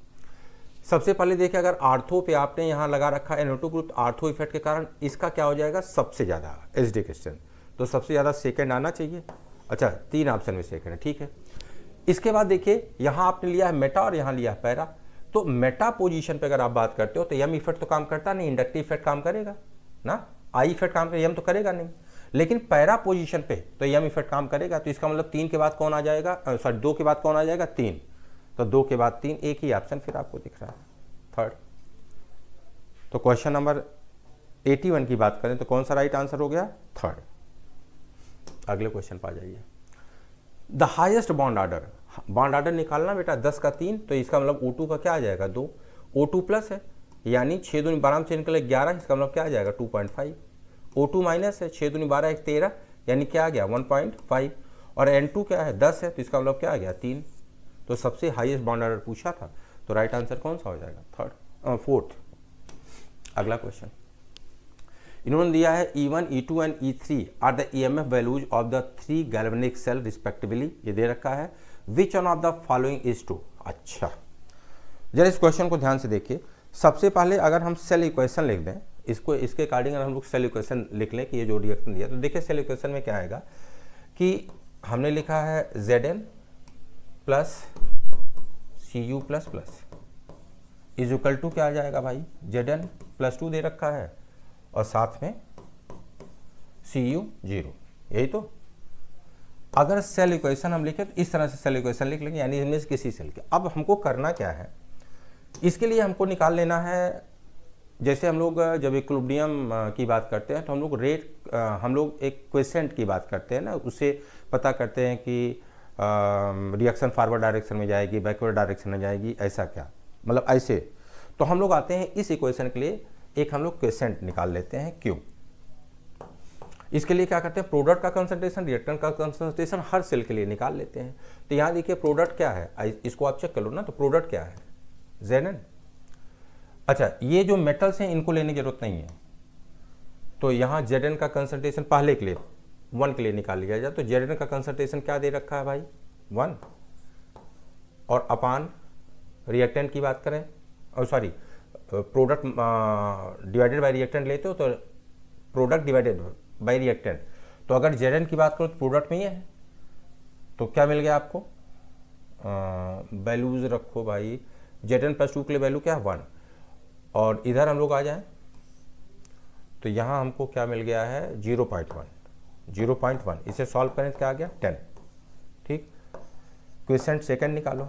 सबसे पहले देखिए अगर आर्थो पे आपने यहाँ लगा रखा है NO2 ग्रुप, आर्थो इफेक्ट के कारण इसका क्या हो जाएगा, सबसे ज़्यादा एसिडिक एसिड, तो सबसे ज़्यादा सेकेंड आना चाहिए। अच्छा 3 ऑप्शन में सेकेंड है, ठीक है। इसके बाद देखिए यहाँ आपने लिया है मेटा और यहाँ लिया है पैरा, तो मेटा पोजीशन पे अगर आप बात करते हो तो यम इफेक्ट तो काम करता नहीं, इंडक्टिव इफेक्ट काम करेगा ना, आई इफेक्ट काम करेगा, यम तो करेगा नहीं। लेकिन पैरा पोजीशन पे तो यम इफेक्ट काम करेगा, तो इसका मतलब 3 के बाद कौन आ जाएगा, सॉरी 2 के बाद कौन आ जाएगा, 3, तो 2 के बाद 3, एक ही ऑप्शन फिर आपको दिख रहा है, थर्ड। तो क्वेश्चन नंबर 81 की बात करें तो कौन सा राइट आंसर हो गया, थर्ड। अगले क्वेश्चन पर आ जाइए। द हाईएस्ट बॉन्ड ऑर्डर निकालना बेटा 10 का 3, तो इसका मतलब O2 का क्या आ जाएगा, 2, O2+ है यानी 6 दूनी 12 से निकले 11, इसका मतलब क्या आ जाएगा 2.5, O2- है 6 दूनी 12 1 13 यानी क्या आ गया 1.5, और N2 क्या है 10 है, तो इसका मतलब क्या आ गया 3। तो सबसे हाईएस्ट बॉन्ड ऑर्डर पूछा था, तो राइट आंसर कौन सा हो जाएगा, फोर्थ। अगला क्वेश्चन इन्होंने दिया है E1, E2 and E3 are the EMF values of the 3 galvanic cell respectively, ये दे रखा है। Which one of the following is true. अच्छा जरा इस क्वेश्चन को ध्यान से देखिए। सबसे पहले अगर हम सेल इक्वेशन लिख दें, इसको इसके अकॉर्डिंग अगर हम लोग सेल इक्वेशन लिख लें कि ये जो रिएक्शन दिया, तो देखिए सेल इक्वेशन में क्या आएगा कि हमने लिखा है Zn plus Cu++ is equal to क्या आ जाएगा भाई, Zn+2 दे रखा है और साथ में Cu 0, यही तो। अगर सेल इक्वेशन हम लिखें तो इस तरह से सेल इक्वेशन लिख लेंगे, यानी इनमें से किसी सेल के। अब हमको करना क्या है, इसके लिए हमको निकाल लेना है, जैसे हम लोग जब इक्विलिब्रियम की बात करते हैं तो हम लोग एक क्वेसेंट की बात करते हैं ना, उससे पता करते हैं कि रिएक्शन फॉरवर्ड डायरेक्शन में जाएगी, बैकवर्ड डायरेक्शन में जाएगी, ऐसा क्या, मतलब ऐसे। तो हम लोग आते हैं इस इक्वेशन के लिए एक हम लोग क्वेसेंट निकाल लेते हैं Q। इसके लिए क्या करते हैं, प्रोडक्ट का कंसंट्रेशन, रिएक्टेंट का कंसंट्रेशन हर सेल के लिए निकाल लेते हैं। तो यहाँ देखिए प्रोडक्ट क्या है, इसको आप चेक कर लो ना, तो प्रोडक्ट क्या है Zn। अच्छा ये जो मेटल्स हैं इनको लेने की जरूरत नहीं है, तो यहाँ Zn का कंसंट्रेशन पहले के लिए 1 के लिए निकाल लिया जाए, तो Zn का कंसंट्रेशन क्या दे रखा है भाई 1, और अपान रिएक्टेंट की बात करें, और sorry product divided by reactant लेते हो तो प्रोडक्ट डिवाइडेड बाय रिएक्टेंट, तो अगर Zn की बात करो तो प्रोडक्ट में ही है, तो क्या मिल गया आपको, वैल्यूज रखो भाई, Zn+2 के लिए वैल्यू क्या है 1, और इधर हम लोग आ जाएं तो यहाँ हमको क्या मिल गया है 0.1, इसे सॉल्व करें तो क्या आ गया 10, ठीक। क्वेश्चन सेकंड निकालो।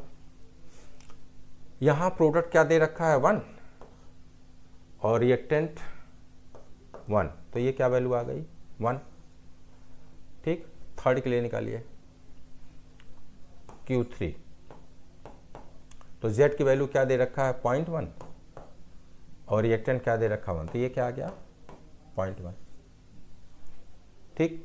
यहाँ प्रोडक्ट क्या दे रखा है 1 और रिएक्टेंट 1, तो ये क्या वैल्यू आ गई 1। ठीक, थर्ड के लिए निकालिए Q3, तो Z की वैल्यू क्या दे रखा है 0.1 और रिएक्टेंट क्या दे रखा 1, तो ये क्या आ गया 0.1। ठीक,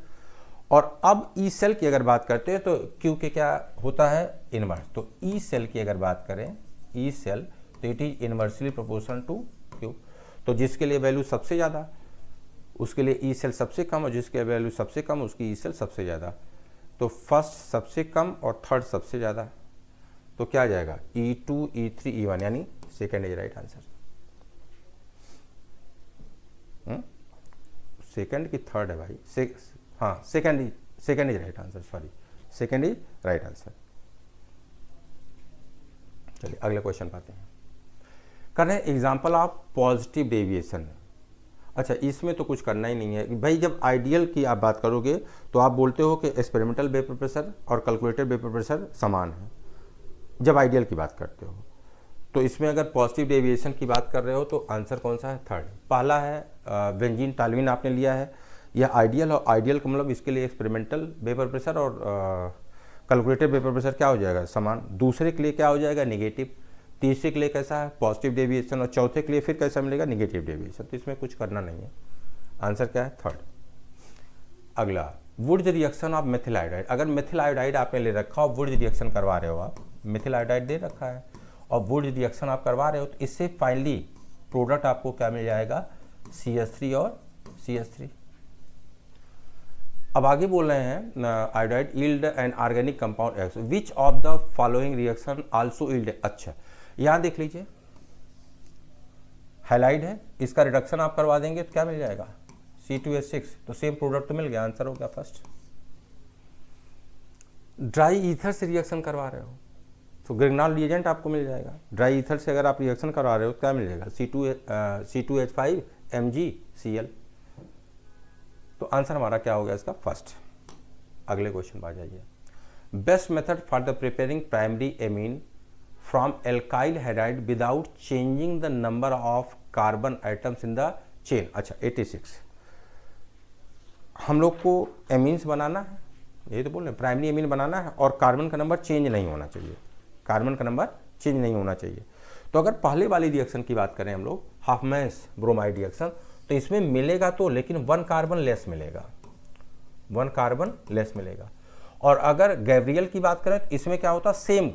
और अब ई सेल की अगर बात करते हैं तो Q के क्या होता है इनवर्स, तो ई सेल की अगर बात करें ई सेल तो it is inversely proportional to Q, तो जिसके लिए वैल्यू सबसे ज़्यादा उसके लिए ई सेल सबसे कम और जिसके वैल्यू सबसे कम उसकी ई सेल सबसे ज़्यादा, तो फर्स्ट सबसे कम और थर्ड सबसे ज़्यादा, तो क्या आ जाएगा E2 E3 E1, यानी second is right answer. Second की थर्ड है भाई, हाँ second is right answer, sorry second is right answer. चलिए अगले क्वेश्चन पाते हैं। कर रहे हैं एग्जाम्पल ऑफ पॉजिटिव डेविएशन। अच्छा, इसमें तो कुछ करना ही नहीं है भाई, जब आइडियल की आप बात करोगे तो आप बोलते हो कि एक्सपेरिमेंटल वेपर प्रेशर और कैलकुलेटेड वेपर प्रेशर समान है जब आइडियल की बात करते हो। तो इसमें अगर पॉजिटिव डेविएशन की बात कर रहे हो तो आंसर कौन सा है थर्ड। पहला है बेंजीन टॉल्यूइन आपने लिया है, यह आइडियल, और आइडियल का मतलब इसके लिए एक्सपेरिमेंटल वेपर प्रेशर और कैलकुलेटेड वेपर प्रेशर क्या हो जाएगा समान। दूसरे के लिए क्या हो जाएगा नेगेटिव, तीसरे के लिए कैसा है पॉजिटिव डेविएशन और चौथे के लिए फिर कैसा मिलेगा नेगेटिव डेविएशन। तो इसमें कुछ करना नहीं है, आंसर क्या है थर्ड। अगला Wurtz reaction of methyl iodide. अगर मेथिल आयोडाइड आपने ले रखा और वुड्स रिएक्शन करवा रहे हो, आप मेथिल आयोडाइड दे रखा है और वुड्स रिएक्शन आप करवा रहे हो, तो इससे फाइनली प्रोडक्ट आपको क्या मिल जाएगा CH3 और CH3। अब आगे बोल रहे हैं iodide yield an organic compound x, which of the following reaction also yield. अच्छा, यहाँ देख लीजिए हैलाइड है, इसका रिडक्शन आप करवा देंगे तो क्या मिल जाएगा C2H6, तो सेम प्रोडक्ट तो मिल गया, आंसर हो गया फर्स्ट। ड्राई ईथर से रिएक्शन करवा रहे हो तो ग्रिग्नॉल रिएजेंट आपको मिल जाएगा। ड्राई ईथर से अगर आप रिएक्शन करवा रहे हो तो क्या मिल जाएगा C2H5 MgCl, तो आंसर हमारा क्या हो गया इसका फर्स्ट। अगले क्वेश्चन पर आ जाइए। Best method for the preparing primary amine from alkyl halide without changing the number of carbon items in the chain. अच्छा 86, हम लोग को एमीन्स बनाना है, ये तो बोल रहे हैं प्राइमरी एमीन बनाना है और कार्बन का नंबर चेंज नहीं होना चाहिए, कार्बन का नंबर चेंज नहीं होना चाहिए। तो अगर पहले वाली रिएक्शन की बात करें हम लोग हाफमैन्स ब्रोमाइड रिएक्शन, तो इसमें मिलेगा तो लेकिन 1 कार्बन लेस मिलेगा, 1 कार्बन लेस मिलेगा। और अगर गैब्रियल की बात करें तो इसमें क्या होता है सेम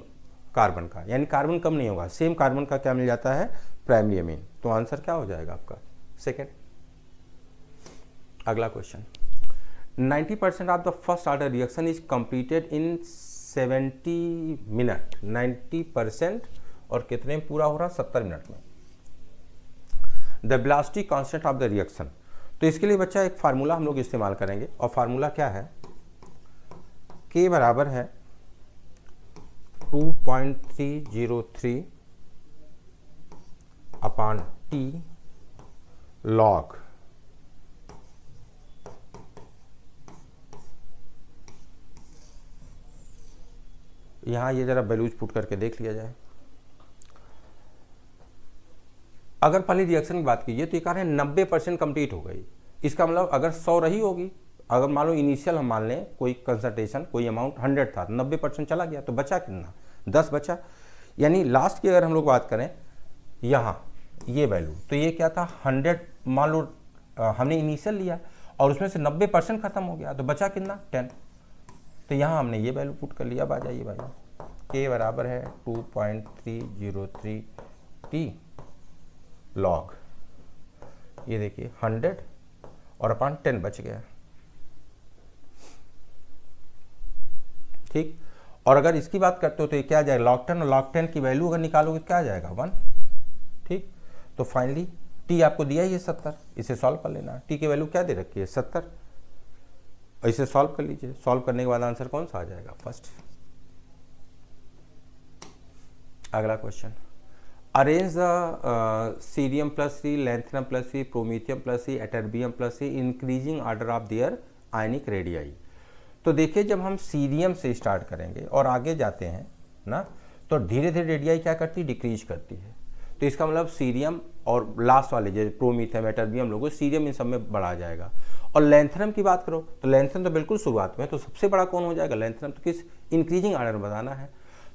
कार्बन का, यानी कार्बन कम नहीं होगा, सेम कार्बन का क्या मिल जाता है प्राइमरी एमीन, तो आंसर क्या हो जाएगा आपका सेकेंड। अगला question, 90% of the first order reaction is completed in 70 minute. 90% और कितने में पूरा हो रहा 70 मिनट में। The velocity constant of the reaction, तो इसके लिए बच्चा एक फार्मूला हम लोग इस्तेमाल करेंगे और फार्मूला क्या है, K बराबर है 2.303 अपॉन T लॉग यहां ये जरा वैल्यूज पुट करके देख लिया जाए। अगर पहली रिएक्शन की बात कीजिए तो ये कह रहे हैं 90% कंप्लीट हो गई, इसका मतलब अगर 100 रही होगी, अगर मान लो इनिशियल हम मान लें कोई कंसंट्रेशन कोई अमाउंट 100 था, 90% चला गया तो बचा कितना 10 बचा, यानी लास्ट की अगर हम लोग बात करें यहाँ ये वैल्यू, तो ये क्या था 100, मान लो हमने इनिशियल लिया और उसमें से 90% खत्म हो गया तो बचा कितना 10, तो यहाँ हमने ये वैल्यू पुट कर लिया। अब आ जाइए भाई, K बराबर है 2.303 T लॉग, ये देखिए 100 और अपॉन 10 बच गया, ठीक। और अगर इसकी बात करते हो तो ये क्या आ जाएगा लॉग 10, और लॉग 10 की वैल्यू अगर निकालोगे तो क्या आ जाएगा 1, ठीक। तो फाइनली T आपको दिया ही है 70, इसे सॉल्व कर लेना। T की वैल्यू क्या दे रखी है 70, इसे सॉल्व कर लीजिए, सॉल्व करने के बाद आंसर कौन सा आ जाएगा फर्स्ट। अगला question, arrange the cerium plus C, lanthanum plus C, promethium plus C, ytterbium plus C increasing order of their ionic radii. तो देखिए जब हम सीरियम से स्टार्ट करेंगे और आगे जाते हैं ना, तो धीरे धीरे रेडियाई क्या करती है, डिक्रीज करती है। तो इसका मतलब सीरियम और लास्ट वाले जो प्रोमीथियम, एटर्बियम लोगों, सीरियम इन सब में बढ़ा जाएगा। और लैंथनम की बात करो तो लैंथनम तो बिल्कुल शुरुआत में, तो सबसे बड़ा कौन हो जाएगा, लैंथनम। तो किस इंक्रीजिंग ऑर्डर में बताना है,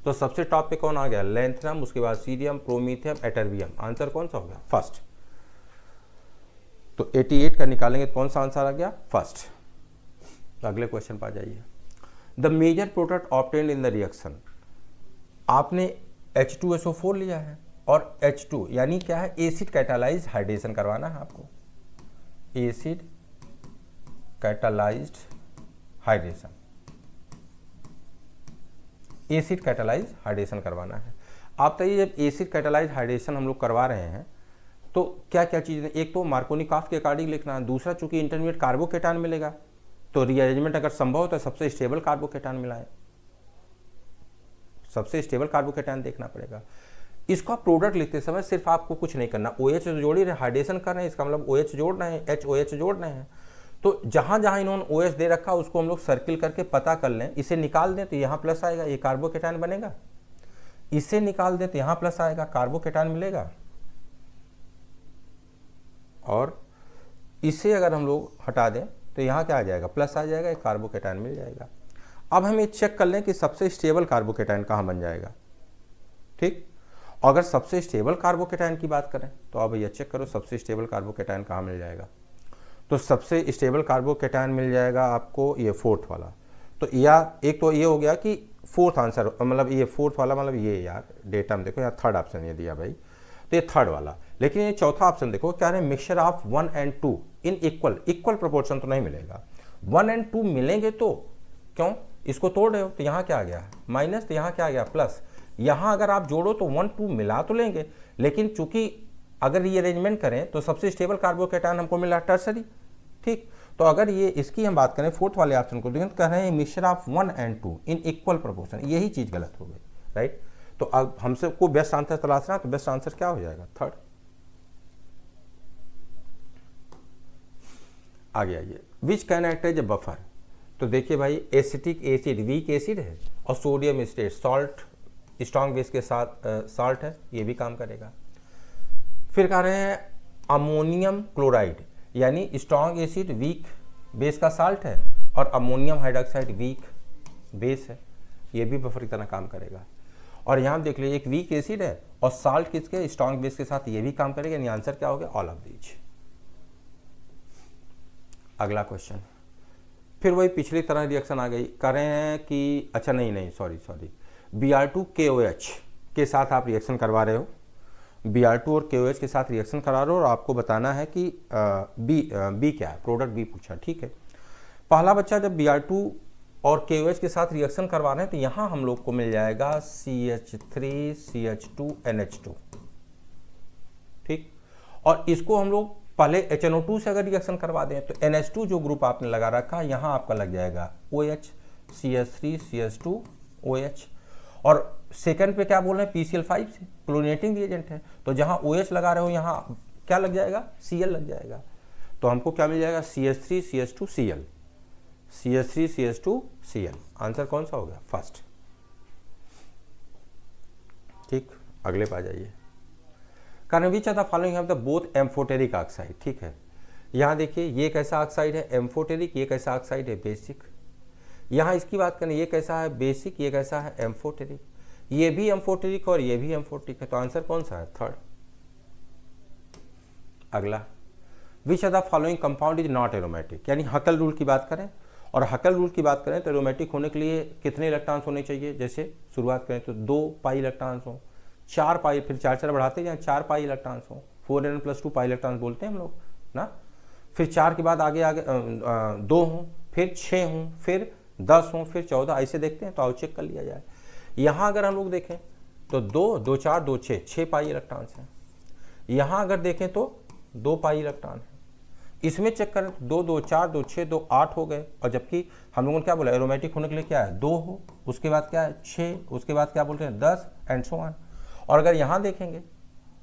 तो सबसे टॉप पे कौन आ गया, लैंथनम, उसके बाद सीरियम, प्रोमीथियम, एटर्बियम। आंसर कौन सा हो गया, फर्स्ट। तो 88 का निकालेंगे तो कौन सा आंसर आ गया, फर्स्ट। तो अगले क्वेश्चन पर आ जाइए। The major product obtained in the reaction, आपने H2SO4 लिया है और H2 यानी क्या है, एसिड कैटालाइज्ड हाइड्रेशन करवाना है आपको, acid catalysed hydration, acid catalysed hydration करवाना है। आप बताइए, जब एसिड कैटालाइज्ड हाइड्रेशन हम लोग करवा रहे हैं तो क्या क्या चीज़ें, एक तो मार्कोनिकॉफ के अकॉर्डिंग लिखना है, दूसरा चूंकि इंटरमीडिएट कार्बोकेटान मिलेगा तो रीअरेंजमेंट अगर संभव हो तो सबसे स्टेबल कार्बोकेटान मिलाएं, सबसे स्टेबल कार्बोकेटान देखना पड़ेगा। इसका प्रोडक्ट लिखते समय सिर्फ आपको कुछ नहीं करना, OH जोड़ ही रहे, हाइड्रेशन कर रहे हैं, इसका मतलब OH जोड़ रहे हैं, HOH जोड़ रहे हैं। तो जहां जहां इन्होंने OH दे रखा उसको हम लोग सर्किल करके पता कर लें, इसे निकाल दें तो यहाँ प्लस आएगा, ये कार्बोकेटान बनेगा। इसे निकाल दें तो यहाँ प्लस आएगा, कार्बोकेटान मिलेगा। और इसे अगर हम लोग हटा दें तो यहाँ क्या आ जाएगा, प्लस आ जाएगा, एक कार्बोकेटान मिल जाएगा। अब हम ये चेक कर लें कि सबसे स्टेबल कार्बोकेटान कहाँ बन जाएगा, ठीक। अगर सबसे स्टेबल कार्बोकेटान की बात करें तो अब ये चेक करो सबसे स्टेबल कार्बोकेटान कहाँ मिल जाएगा। तो सबसे स्टेबल कार्बोकेटान मिल जाएगा आपको ये फोर्थ वाला। तो या एक तो ये हो गया कि फोर्थ आंसर, मतलब ये फोर्थ वाला, मतलब ये यार डेटा में देखो यहाँ थर्ड ऑप्शन ये दिया भाई, तो ये थर्ड वाला। लेकिन ये चौथा ऑप्शन देखो क्या है, mixture of 1 and 2 in equal proportion तो नहीं मिलेगा। 1 and 2 मिलेंगे तो क्यों, इसको तोड़ रहे हो तो यहाँ क्या आ गया माइनस, तो यहाँ क्या आ गया प्लस। यहाँ अगर आप जोड़ो तो 1 2 मिला तो लेंगे, लेकिन चूंकि अगर रीअरेंजमेंट करें तो सबसे स्टेबल कार्बोकेटान हमको मिला टर्सरी, ठीक। तो अगर ये इसकी हम बात करें फोर्थ वाले ऑप्शन को, लेकिन कह रहे हैं mixture of 1 and 2 in equal proportion, यही चीज गलत हो गई, राइट। तो अब हमसे को बेस्ट आंसर तलाशना है, तो बेस्ट आंसर क्या हो जाएगा, थर्ड। आगे आइए, which can act as a buffer. तो देखिए भाई, एसिटिक एसिड वीक एसिड है और sodium state salt strong base के साथ सॉल्ट है, ये भी काम करेगा। फिर कह रहे हैं अमोनियम क्लोराइड, यानी स्ट्रॉन्ग एसिड वीक बेस का साल्ट है और अमोनियम हाइड्रोक्साइड वीक बेस है, ये भी बफर की तरह काम करेगा। और यहाँ देख लीजिए एक वीक एसिड है और साल्ट किसके, स्ट्रॉन्ग बेस के साथ, ये भी काम करेगा, यानी आंसर क्या हो गया, ऑल ऑफ दीज। अगला क्वेश्चन, फिर वही पिछली तरह रिएक्शन आ गई, कह रहे हैं कि अच्छा नहीं सॉरी Br2KOH के साथ आप रिएक्शन करवा रहे हो, Br2 और KOH के साथ रिएक्शन करा रहे हो और आपको बताना है कि बी क्या है, प्रोडक्ट बी पूछा, ठीक है। पहला बच्चा जब Br2 और KOH के साथ रिएक्शन करवा रहे हैं तो यहाँ हम लोग को मिल जाएगा CH3CH2NH2, ठीक। और इसको हम लोग पहले HNO2 से अगर रिएक्शन करवा दें तो NH2 जो ग्रुप आपने लगा रखा है यहाँ आपका लग जाएगा OH, CH3CH2OH। और सेकंड पे क्या बोल रहे हैं, PCl5 से क्लोरीनेटिंग रिएजेंट है, तो जहाँ OH लगा रहे हो यहाँ क्या लग जाएगा, Cl लग जाएगा। तो हमको क्या मिल जाएगा, CH3CH2Cl, CH3CH2Cl। आंसर कौन सा हो गया, फर्स्ट, ठीक। अगले पे आ जाइए, कारण which are the following have the both amphoteric oxide, ठीक है। यहाँ देखिए ये कैसा ऑक्साइड है, एम्फोटेरिक, ये कैसा ऑक्साइड है, बेसिक। यहाँ इसकी बात करें, ये कैसा है, बेसिक, ये कैसा है, एम्फोटेरिक। ये भी एम्फोटेरिक और ये भी एम्फोटेरिक है, तो आंसर कौन सा है, थर्ड। अगला, which are the following compound is not aromatic, यानी हकल रूल की बात करें, और हकल रूल की बात करें तो एरोमेटिक होने के लिए कितने इलेक्ट्रॉन्स होने चाहिए, जैसे शुरुआत करें तो 2 पाई इलेक्ट्रॉन्स हो, 4 पाई, फिर 4 बढ़ाते जाएं, 4 पाई इलेक्ट्रॉन्स हो, 4n+2 पाई इलेक्ट्रॉन्स बोलते हैं हम लोग ना। फिर 4 के बाद आगे 2 हों, फिर 6 हों, फिर 10 हों, फिर 14, ऐसे देखते हैं। तो आओ चेक कर लिया जाए। यहाँ अगर हम लोग देखें तो 2 2 4 2 6 पाई इलेक्ट्रॉन्स हैं। यहाँ अगर देखें तो 2 पाई इलेक्ट्रॉन है। इसमें चेक करें तो 2 2 4 2 6 2 8 हो गए, और जबकि हम लोगों ने क्या बोला, एरोमेटिक होने के लिए क्या है, 2 हो, उसके बाद क्या है 6, उसके बाद क्या बोलते हैं 10 एंड सो ऑन। और अगर यहाँ देखेंगे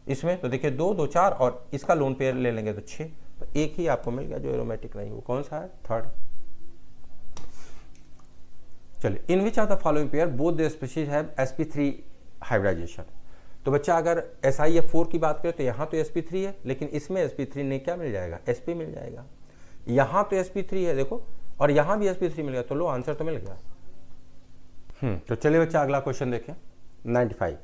इसमें तो देखिए 2 2 4 और इसका लोन पेयर ले लेंगे तो 6, तो एक ही आपको मिल गया जो एरोमेटिक नहीं, वो कौन सा है, थर्ड। चलिए, in which are the following pair both the species have sp3 hybridization. तो बच्चा अगर SiF4 की बात करें तो यहाँ तो sp3 है, लेकिन इसमें sp3 ने क्या मिल जाएगा, sp मिल जाएगा। यहाँ तो sp3 है देखो, और यहाँ भी sp3 मिल गया, तो लो आंसर तो मिल गया। तो चलिए बच्चा अगला क्वेश्चन देखें। 95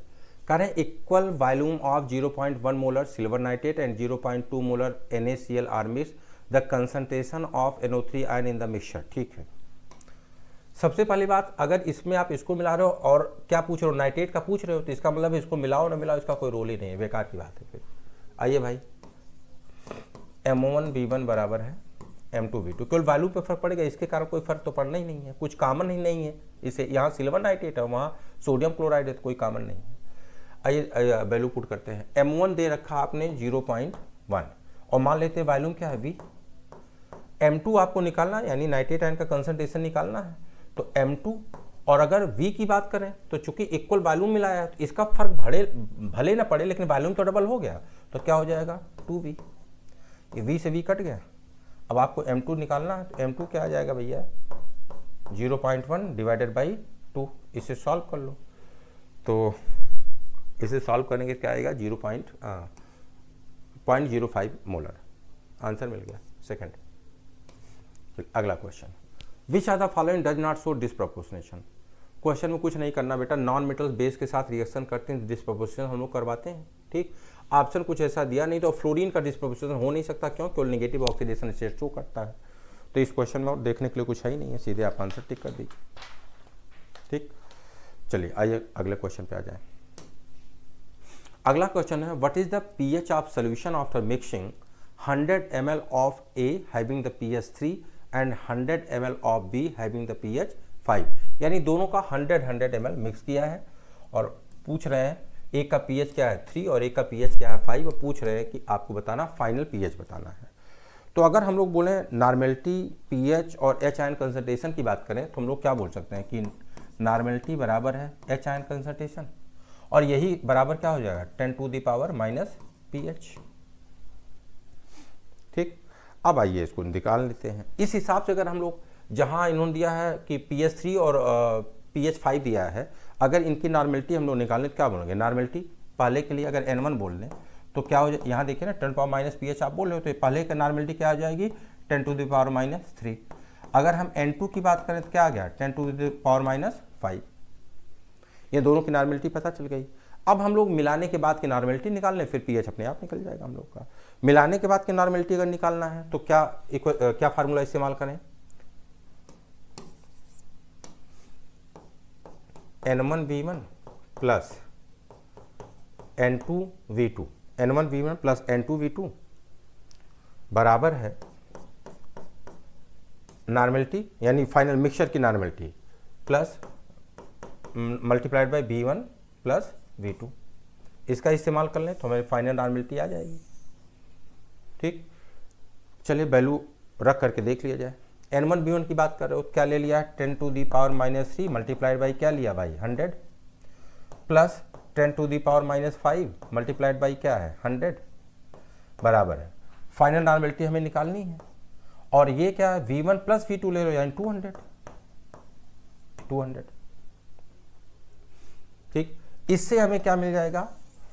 कह रहे हैं equal volume of 0.1 molar silver nitrate and 0.2 molar NaCl are mix, the concentration of NO3 ion in the mixture. ठीक है, सबसे पहली बात, अगर इसमें आप इसको मिला रहे हो और क्या पूछ रहे हो, नाइट्रेट का पूछ रहे हो, तो इसका मतलब इसको मिलाओ ना मिलाओ इसका कोई रोल ही नहीं है, बेकार की बात है। फिर आइए भाई, M1V1 बराबर है M2V2, केवल वैल्यू पे फर्क पड़ेगा, इसके कारण कोई फर्क तो पड़ना ही नहीं है, कुछ कॉमन ही नहीं है। इसे यहाँ सिल्वर नाइट्रेट है, वहाँ सोडियम क्लोराइड है, तो कोई कॉमन नहीं है। आइए वैल्यू पुट करते हैं। M1 दे रखा आपने 0.1 और मान लेते हैं वॉल्यूम क्या है V। M2 आपको निकालना है, यानी नाइट्रेट आयन का कंसंट्रेशन निकालना है, तो M2। और अगर V की बात करें तो चूंकि इक्वल वॉल्यूम मिलाया है, तो इसका फर्क भले ना पड़े, लेकिन वॉल्यूम तो डबल हो गया, तो क्या हो जाएगा 2V। ये V से V कट गया। अब आपको M2 निकालना है, तो M2 क्या आ जाएगा भैया, 0.1 डिवाइडेड बाई 2। इसे सॉल्व कर लो, तो इसे सॉल्व करने के क्या आएगा 0.05 मोलर। आंसर मिल गया सेकंड। अगला question, which are the following does not show disproportionation. Question में कुछ नहीं करना बेटा, नॉन मेटल्स बेस के साथ रिएक्शन करते हैं, डिसप्रोपोर्शनेशन हम लोग करवाते हैं। ठीक, ऑप्शन कुछ ऐसा दिया नहीं, तो फ्लोरीन का डिसप्रोपोर्शनेशन हो नहीं सकता, क्यों, केवल नेगेटिव ऑक्सीडेशन स्टेट शो करता है। तो इस क्वेश्चन में और देखने के लिए कुछ है ही नहीं है, सीधे आप आंसर टिक कर दीजिए। ठीक, चलिए आइए अगले क्वेश्चन पे आ जाए। अगला क्वेश्चन है, what is the pH of solution after mixing 100 ml of A having the pH 3 and 100 ml of B having the pH 5। यानी दोनों का 100 ml मिक्स किया है और पूछ रहे हैं एक का pH क्या है 3 और एक का pH क्या है 5, और पूछ रहे हैं कि आपको बताना फाइनल pH बताना है। तो अगर हम लोग बोले नॉर्मेलिटी, pH और H आयन कंसंट्रेशन की बात करें, तो हम लोग क्या बोल सकते हैं कि नॉर्मेलिटी बराबर है H आयन कंसंट्रेशन, और यही बराबर क्या हो जाएगा 10 to the power minus pH। ठीक, अब आइए इसको निकाल लेते हैं। इस हिसाब से अगर हम लोग, जहां इन्होंने दिया है कि pH 3 और pH 5 दिया है, अगर इनकी नॉर्मेलिटी हम लोग निकालें तो क्या बोलेंगे, नॉर्मेलिटी पहले के लिए अगर N1 बोल लें तो क्या हो जाए, यहाँ देखिए ना 10 पावर माइनस pH आप बोल रहे हो, तो पहले का नॉर्मेलिटी क्या आ जाएगी 10 टू द पावर माइनस 3। अगर हम N2 की बात करें तो क्या आ गया 10 टू द पावर माइनस 5। ये दोनों की नॉर्मेलिटी पता चल गई। अब हम लोग मिलाने के बाद की नॉर्मेलिटी निकाल लें, फिर pH अपने आप निकल जाएगा हम लोग का। मिलाने के बाद की नॉर्मेलिटी अगर निकालना है तो क्या फार्मूला इस्तेमाल करें, N1V1 plus N2V2, N1V1 plus N2V2 बराबर है नॉर्मेलिटी यानी फाइनल मिक्सचर की normality plus multiplied by V1 plus V2। इसका इस्तेमाल कर लें तो हमें फाइनल नॉर्मेलिटी आ जाएगी। ठीक, चलिए वैल्यू रख करके देख लिया जाए। N1V1 की बात कर रहे हो, क्या ले लिया 10 to the power minus 3 multiplied by क्या लिया भाई 100 plus 10 to the power minus 5 multiplied by क्या है 100 बराबर है फाइनल नॉर्मेलिटी हमें निकालनी है। और ये क्या है V1 प्लस V2 ले लो यानी 200। ठीक, इससे हमें क्या मिल जाएगा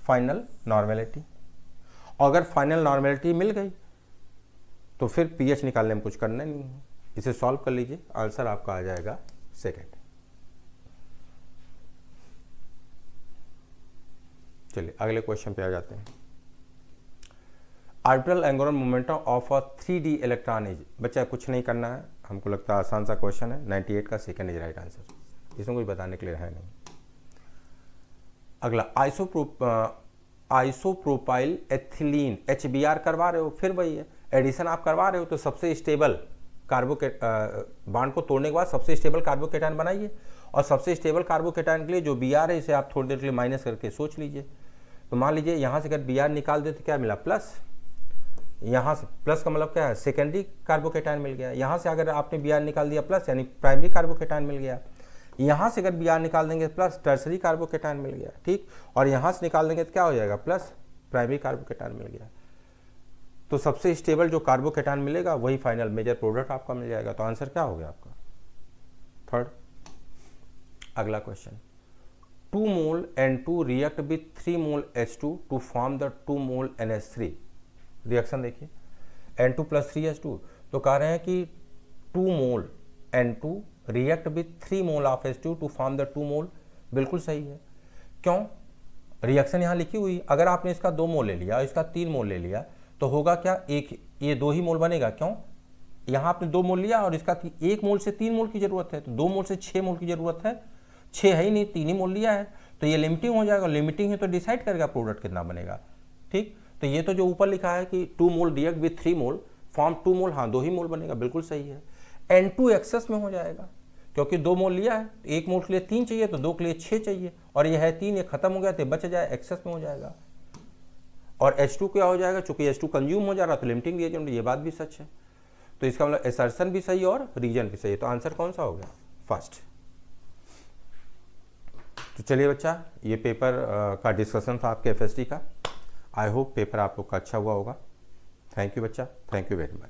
फाइनल नॉर्मेलिटी। अगर फाइनल नॉर्मेलिटी मिल गई तो फिर pH निकालने में कुछ करना नहीं है, इसे सॉल्व कर लीजिए, आंसर आपका आ जाएगा सेकंड। चलिए अगले क्वेश्चन पे आ जाते हैं। Orbital angular momentum of a 3D electron is, बच्चा कुछ नहीं करना है, हमको लगता है आसान सा क्वेश्चन है। 98 का सेकंड इज राइट आंसर, इसमें कुछ बताने के लिए है नहीं। अगला आइसोप्रोपाइल एथिलीन HBr करवा रहे हो, फिर वही है एडिशन आप करवा रहे हो, तो सबसे स्टेबल बांड को तोड़ने के बाद सबसे स्टेबल कार्बोकेटायन बनाइए, और सबसे स्टेबल कार्बोकेटायन के लिए जो Br है इसे आप थोड़ी देर के लिए माइनस करके सोच लीजिए। तो मान लीजिए यहाँ से अगर Br निकाल दे तो क्या मिला प्लस, यहाँ से प्लस का मतलब क्या है सेकेंडरी कार्बोकेटायन मिल गया। यहाँ से अगर आपने Br निकाल दिया प्लस यानी प्राइमरी कार्बोकेटायन मिल गया। यहाँ से अगर Br निकाल देंगे प्लस टर्सरी कार्बोकेटायन मिल गया। ठीक, और यहाँ से निकाल देंगे तो क्या हो जाएगा प्लस प्राइमरी कार्बोकेटायन मिल गया। तो सबसे स्टेबल जो कार्बोकेटायन मिलेगा वही फाइनल मेजर प्रोडक्ट आपका मिल जाएगा। तो आंसर क्या हो गया आपका थर्ड। अगला question, 2 mole N2 react with 3 mole H2 to form the 2 mole NH3। Reaction देखिए, N2 प्लस 3H2, तो कह रहे हैं कि 2 mole N2 react with 3 mole of H2 to form the 2 mole. बिल्कुल सही है। क्यों? रिएक्शन यहाँ लिखी हुई, अगर आपने इसका 2 मोल ले लिया, इसका 3 मोल ले लिया, तो होगा क्या, एक ये 2 ही मोल बनेगा। क्यों? यहाँ आपने 2 मोल लिया और इसका 1 मोल से 3 मोल की जरूरत है, तो 2 मोल से 6 मोल की जरूरत है। 6 है ही नहीं, 3 ही मोल लिया है, तो ये लिमिटिंग हो जाएगा। लिमिटिंग है तो डिसाइड करेगा प्रोडक्ट कितना बनेगा। ठीक, तो ये तो जो ऊपर लिखा है कि 2 मोल रिएक्ट विथ 3 मोल फॉर्म 2 मोल, हाँ 2 ही मोल बनेगा, बिल्कुल सही है। N2 एक्सेस में हो जाएगा, क्योंकि 2 मोल लिया है, 1 मोल के लिए 3 चाहिए, तो 2 के लिए 6 चाहिए, और ये है 3, ये खत्म हो गया तो बच जाए, एक्सेस में हो जाएगा। और H2 क्या हो जाएगा, चूंकि H2 कंज्यूम हो जा रहा तो लिमिटिंग रिएजेंट, ये बात भी सच है। तो इसका मतलब असर्शन भी सही और रीजन भी सही है। तो आंसर कौन सा हो गया, फर्स्ट। तो चलिए बच्चा, ये पेपर का डिस्कशन था आपके FST का। आई होप पेपर आप लोग का अच्छा हुआ होगा। थैंक यू बच्चा, थैंक यू वेरी मच।